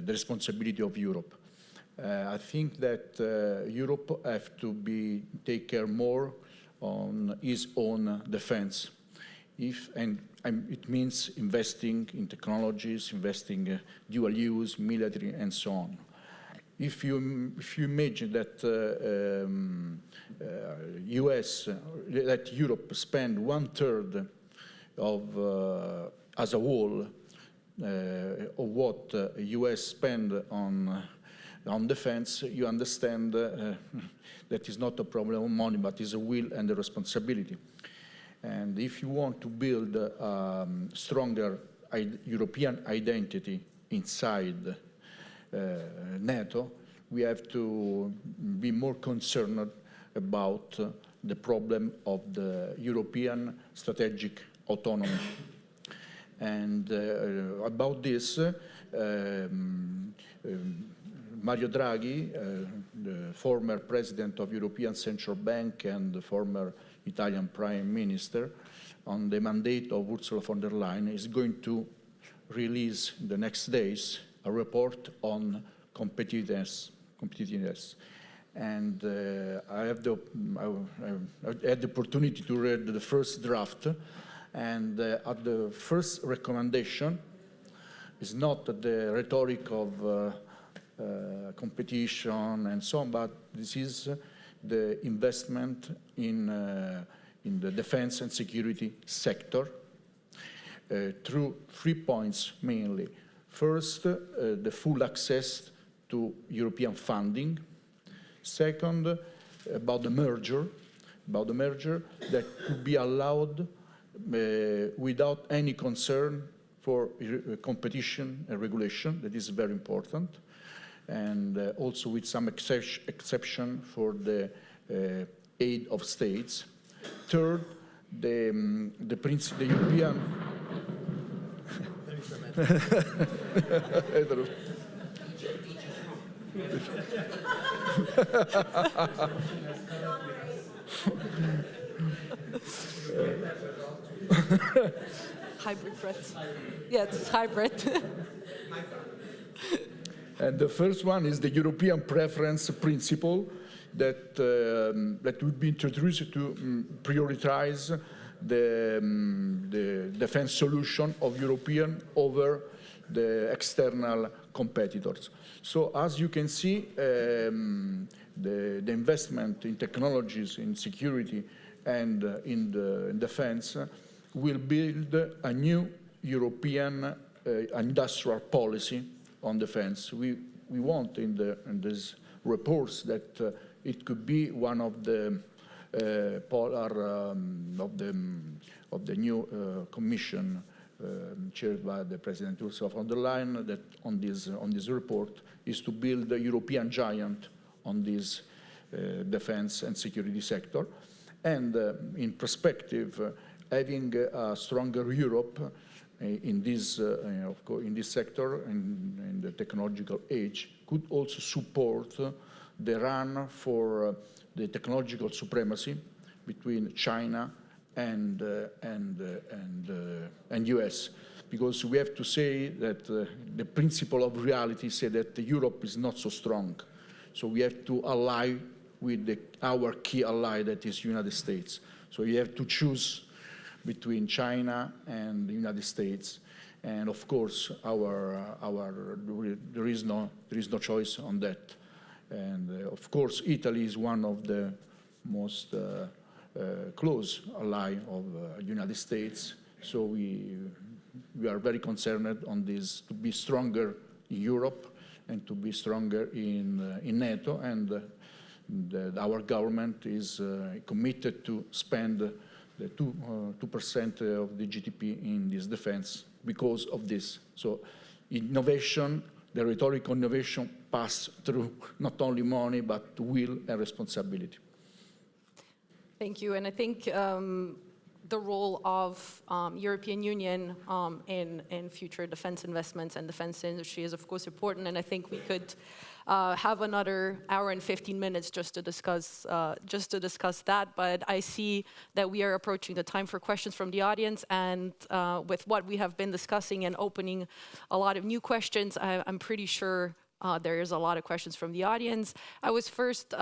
responsibility of Europe. I think that Europe has to take care more on its own defense. It means investing in technologies, investing dual use, military, and so on. If you imagine that that Europe spend 1/3 of as a whole of what US spend on defense, you understand that is not a problem of money, but is a will and a responsibility. And if you want to build a stronger European identity inside NATO, we have to be more concerned about the problem of the European strategic autonomy. And about this, Mario Draghi, the former president of European Central Bank and the former Italian Prime Minister, on the mandate of Ursula von der Leyen, is going to release in the next days a report on competitiveness. And I had the opportunity to read the first draft, and at the first recommendation is not the rhetoric of competition and so on, but this is the investment in the defense and security sector through 3 points mainly. First, the full access to European funding. Second, about the merger that could be allowed without any concern for competition and regulation. That is very important. And also with some exception for the aid of states. Third, the European... Hybrid threats. Yeah, it's hybrid. And the first one is the European preference principle that would be introduced to prioritize the defense solution of European over the external competitors. So as you can see, the investment in technologies, in security, and in defense will build a new European industrial policy on defense. We want in these reports that it could be one of the polar of the new commission chaired by the President Ursula von der Leyen, that on this report is to build a European giant on this defense and security sector, and in perspective, having a stronger Europe in this sector, in the technological age, could also support the run for the technological supremacy between China and US, because we have to say that the principle of reality say that Europe is not so strong, so we have to ally with our key ally, that is United States. So you have to choose between China and the United States, and of course there is no choice on that. And of course Italy is one of the most close ally of United States, so we are very concerned on this, to be stronger in Europe and to be stronger in NATO, and our government is committed to spend the 2% of the GDP in this defense because of this. So innovation, the rhetorical innovation pass through not only money, but will and responsibility. Thank you. And I think the role of European Union in future defense investments and defense industry is, of course, important. And I think we could have another hour and 15 minutes just to discuss that. But I see that we are approaching the time for questions from the audience, and with what we have been discussing and opening a lot of new questions, I'm pretty sure there is a lot of questions from the audience. I was first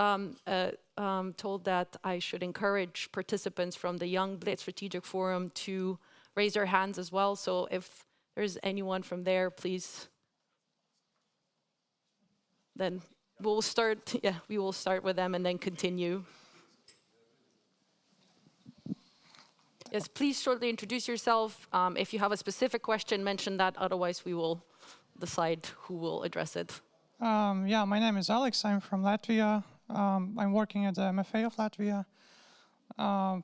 told that I should encourage participants from the Young Bled Strategic Forum to raise their hands as well. So if there's anyone from there, please. Then we'll start. Yeah, we will start with them and then continue. Yes, please shortly introduce yourself. If you have a specific question, mention that. Otherwise, we will decide who will address it. Yeah, my name is Alex. I'm from Latvia. I'm working at the MFA of Latvia. A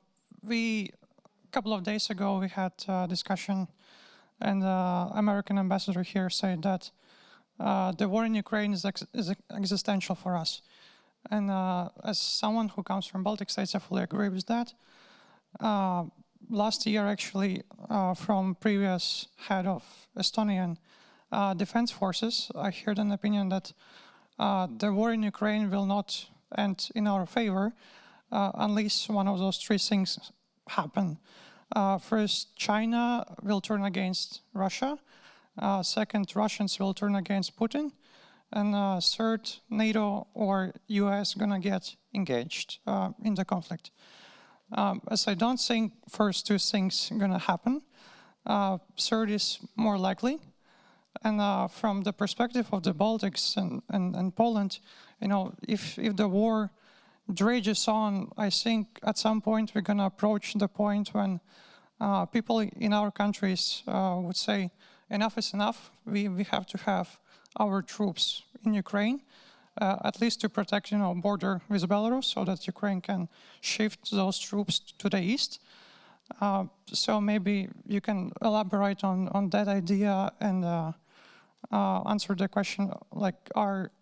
couple of days ago, we had a discussion, and the American ambassador here said that the war in Ukraine is existential for us. And as someone who comes from Baltic states, I fully agree with that. Last year, actually, from previous head of Estonian defense forces, I heard an opinion that the war in Ukraine will not end in our favor unless one of those three things happen. First, China will turn against Russia. Second, Russians will turn against Putin. And third, NATO or US gonna get engaged in the conflict. As I don't think first two things gonna happen, third is more likely. And from the perspective of the Baltics and Poland, if the war drages on, I think at some point we're going to approach the point when people in our countries would say, enough is enough. We have to have our troops in Ukraine, at least to protect, border with Belarus, so that Ukraine can shift those troops to the east. So maybe you can elaborate on that idea and answer the question,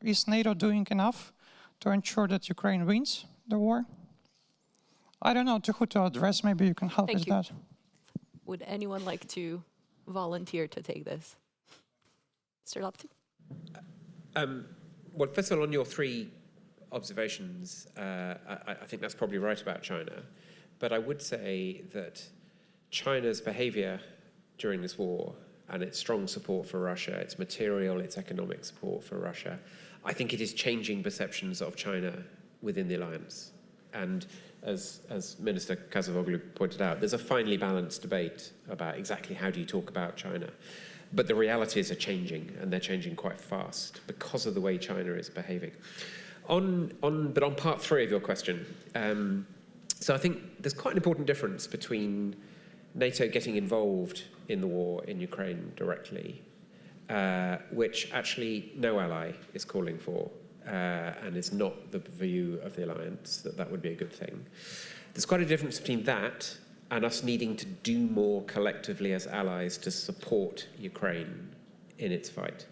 is NATO doing enough to ensure that Ukraine wins the war? I don't know to who to address. Maybe you can help with that. Would anyone like to volunteer to take this? Mr. Lapsley? Well, first of all, on your three observations, I think that's probably right about China. But I would say that China's behavior during this war and its strong support for Russia, its material, its economic support for Russia, I think it is changing perceptions of China within the alliance. And as Minister Kazavoglu pointed out, there's a finely balanced debate about exactly how do you talk about China. But the realities are changing, and they're changing quite fast because of the way China is behaving. But on part three of your question, so I think there's quite an important difference between NATO getting involved in the war in Ukraine directly, which actually no ally is calling for, and is not the view of the alliance that would be a good thing. There's quite a difference between that and us needing to do more collectively as allies to support Ukraine in its fight.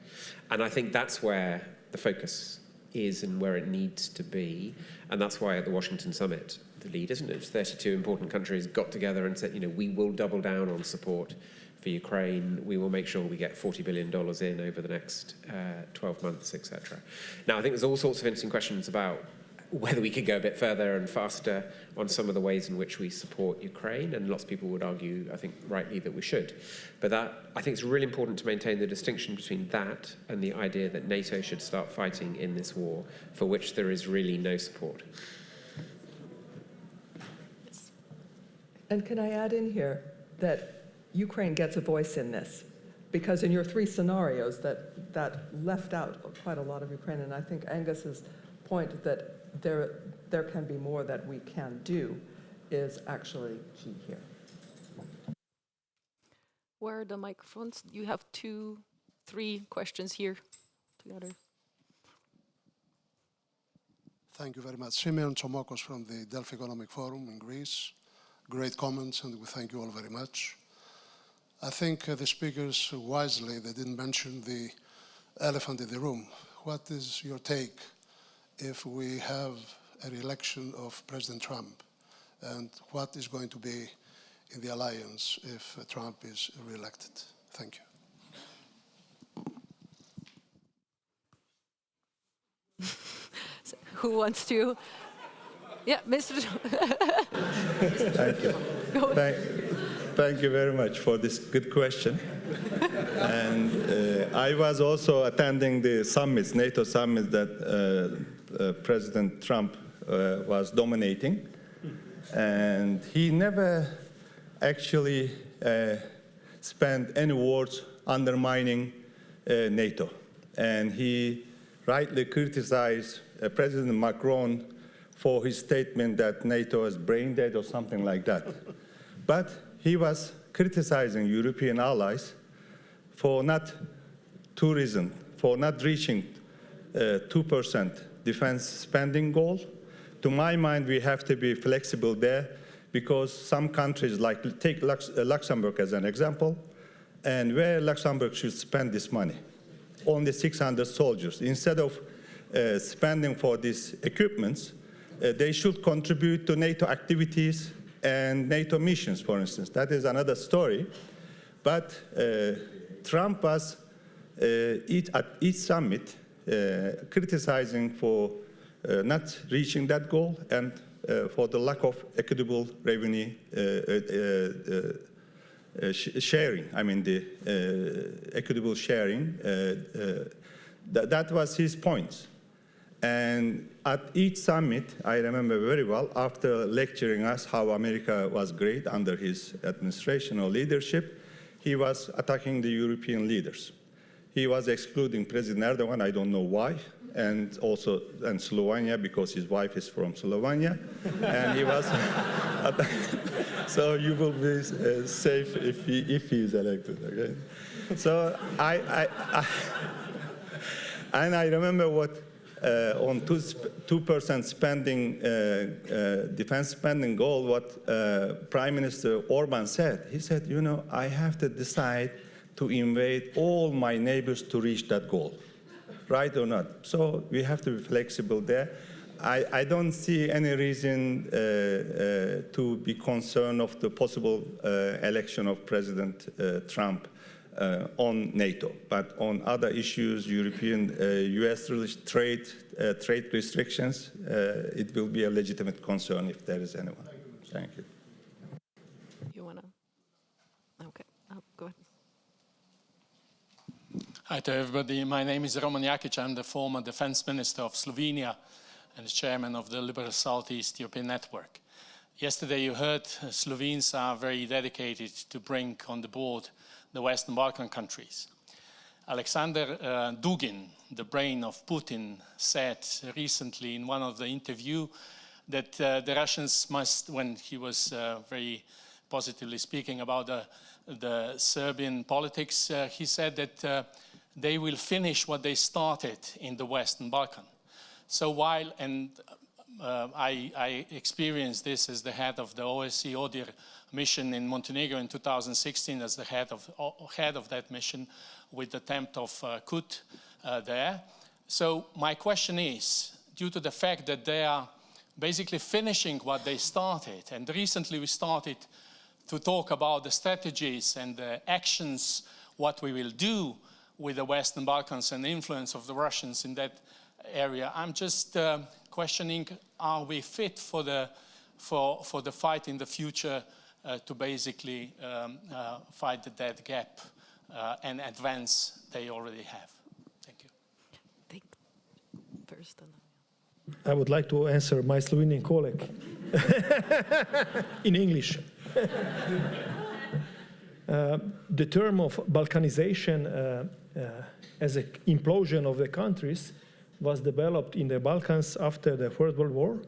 And I think that's where the focus is and where it needs to be. And that's why at the Washington summit, the leaders, and it's 32 important countries, got together and said, we will double down on support for Ukraine. We will make sure we get $40 billion in over the next 12 months, etc. Now, I think there's all sorts of interesting questions about whether we could go a bit further and faster on some of the ways in which we support Ukraine, and lots of people would argue, I think rightly, that we should. But I think it's really important to maintain the distinction between that and the idea that NATO should start fighting in this war, for which there is really no support. And can I add in here that Ukraine gets a voice in this? Because in your three scenarios that left out quite a lot of Ukraine, and I think Angus's point that there can be more that we can do is actually key here. Where are the microphones? You have 3 questions here together. Thank you very much. Simeon Tsomokos from the Delphi Economic Forum in Greece. Great comments, and we thank you all very much. I think the speakers wisely, they didn't mention the elephant in the room. What is your take if we have a re-election of President Trump, and what is going to be in the alliance if Trump is re-elected? Thank you. So, who wants to? Yeah, Mr. Thank you. Thank you very much for this good question. And I was also attending the summits, NATO summits that President Trump was dominating. And he never actually spent any words undermining NATO. And he rightly criticized President Macron for his statement that NATO is brain dead or something like that. But he was criticizing European allies for not two reasons, for not reaching 2% defense spending goal. To my mind, we have to be flexible there because some countries, like take Luxembourg as an example, and where Luxembourg should spend this money, only 600 soldiers. Instead of spending for these equipments, they should contribute to NATO activities and NATO missions, for instance. That is another story. But Trump was at each summit criticizing for not reaching that goal and for the lack of equitable revenue sharing. I mean, the equitable sharing. That was his point. And at each summit, I remember very well, after lecturing us how America was great under his administration or leadership, he was attacking the European leaders. he was excluding President Erdogan, I don't know why, and also Slovenia, because his wife is from Slovenia, and he was, so you will be safe if he is elected, okay? So and I remember what, on 2% spending, defense spending goal, what Prime Minister Orban said. He said, you know, I have to decide to invade all my neighbors to reach that goal, right or not? So we have to be flexible there. I don't see any reason to be concerned of the possible election of President Trump on NATO, but on other issues, US trade restrictions, it will be a legitimate concern if there is anyone. Thank you. You want to? Okay, go ahead. Hi to everybody. My name is Roman Jakic. I'm the former Defense Minister of Slovenia and chairman of the Liberal Southeast European Network. Yesterday you heard Slovenes are very dedicated to bring on the board the Western Balkan countries. Alexandre Dugin, the brain of Putin, said recently in one of the interviews that the Russians must, when he was very positively speaking about the Serbian politics, he said that they will finish what they started in the Western Balkan. So while, and I experienced this as the head of the OSCE ODIHR mission in Montenegro in 2016 as the head of that mission with the attempt of coup there. So my question is, due to the fact that they are basically finishing what they started, and recently we started to talk about the strategies and the actions, what we will do with the Western Balkans and the influence of the Russians in that area. I'm just questioning, are we fit for the fight in the future to basically fight that gap and advance they already have? Thank you. First. I would like to answer my Slovenian colleague in English. The term of Balkanization as an implosion of the countries was developed in the Balkans after the First World War.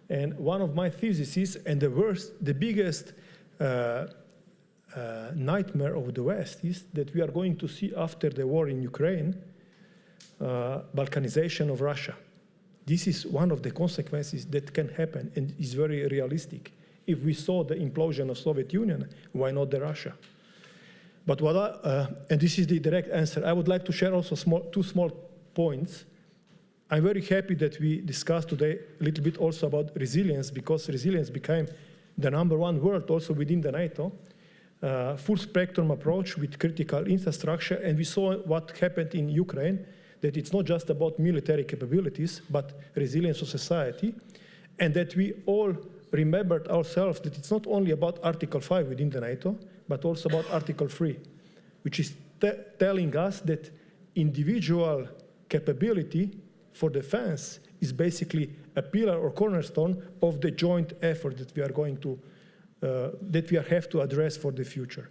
And one of my theses is, and the biggest nightmare of the West is that we are going to see after the war in Ukraine, Balkanization of Russia. This is one of the consequences that can happen and is very realistic. If we saw the implosion of Soviet Union, why not the Russia? But and this is the direct answer, I would like to share also two small points. I'm very happy that we discussed today a little bit also about resilience, because resilience became the #1 word also within the NATO. Full spectrum approach with critical infrastructure, and we saw what happened in Ukraine, that it's not just about military capabilities, but resilience of society, and that we all remembered ourselves that it's not only about Article 5 within the NATO, but also about Article 3, which is telling us that individual capability for defense is basically a pillar or cornerstone of the joint effort that we are going to, have to address for the future.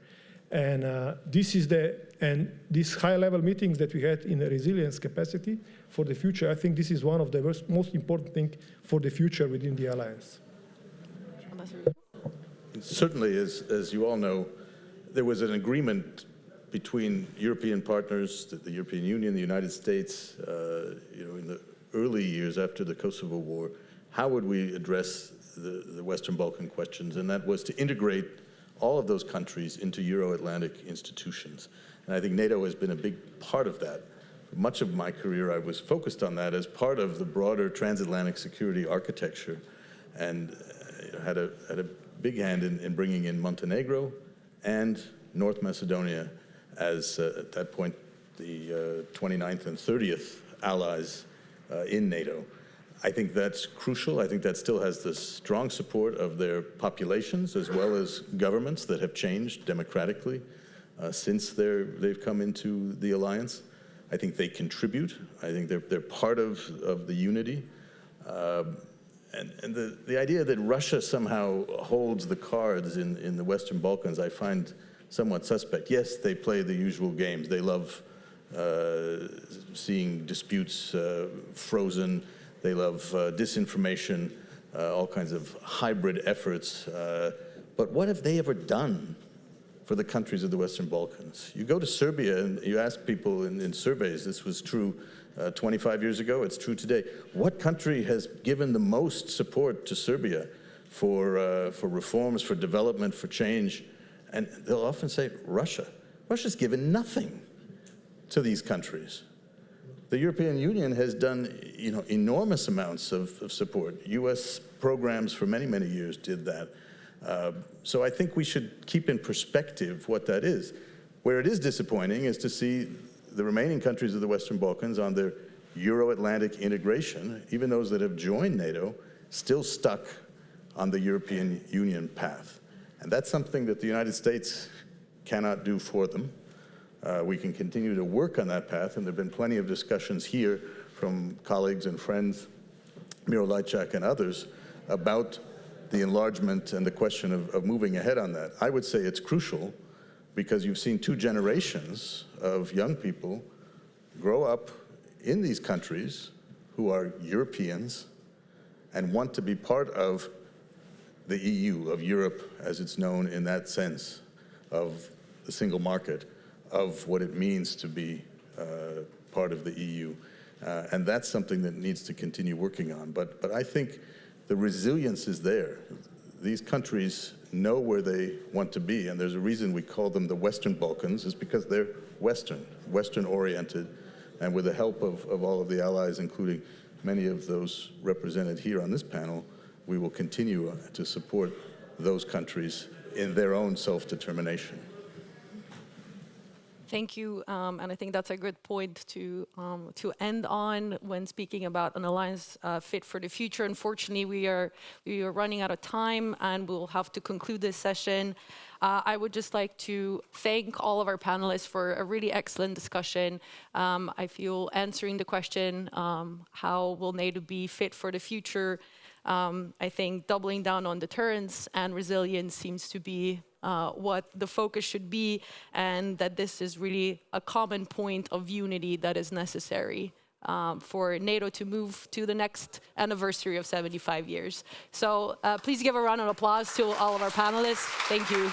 And these high-level meetings that we had in the resilience capacity for the future, I think this is one of the most important things for the future within the alliance. Certainly, as you all know, there was an agreement between European partners, the European Union, the United States, in the early years after the Kosovo War, how would we address the Western Balkan questions? And that was to integrate all of those countries into Euro-Atlantic institutions. And I think NATO has been a big part of that. For much of my career, I was focused on that as part of the broader transatlantic security architecture, and had a big hand in bringing in Montenegro and North Macedonia as, at that point, the 29th and 30th allies in NATO. I think that's crucial. I think that still has the strong support of their populations as well as governments that have changed democratically since they've come into the alliance. I think they contribute. I think they're part of the unity. And the idea that Russia somehow holds the cards in the Western Balkans, I find somewhat suspect. Yes, they play the usual games. They love seeing disputes frozen. They love disinformation, all kinds of hybrid efforts. But what have they ever done for the countries of the Western Balkans? You go to Serbia and you ask people in surveys, this was true 25 years ago, it's true today. What country has given the most support to Serbia for reforms, for development, for change? And they'll often say Russia. Russia's given nothing to these countries. The European Union has done, enormous amounts of support. US programs for many, many years did that. So I think we should keep in perspective what that is. Where it is disappointing is to see the remaining countries of the Western Balkans on their Euro-Atlantic integration, even those that have joined NATO, still stuck on the European Union path. And that's something that the United States cannot do for them. We can continue to work on that path, and there have been plenty of discussions here from colleagues and friends, Miro Lajčák and others, about the enlargement and the question of moving ahead on that. I would say it's crucial because you've seen 2 generations of young people grow up in these countries who are Europeans and want to be part of the EU, of Europe as it's known in that sense, of the single market, of what it means to be part of the EU. And that's something that needs to continue working on. But I think the resilience is there. These countries know where they want to be, and there's a reason we call them the Western Balkans, is because they're Western-oriented, and with the help of all of the allies, including many of those represented here on this panel, we will continue to support those countries in their own self-determination. Thank you, and I think that's a good point to end on when speaking about an alliance fit for the future. Unfortunately, we are running out of time, and we'll have to conclude this session. I would just like to thank all of our panelists for a really excellent discussion. I feel answering the question, how will NATO be fit for the future? I think doubling down on deterrence and resilience seems to be what the focus should be, and that this is really a common point of unity that is necessary for NATO to move to the next anniversary of 75 years. So please give a round of applause to all of our panelists. Thank you.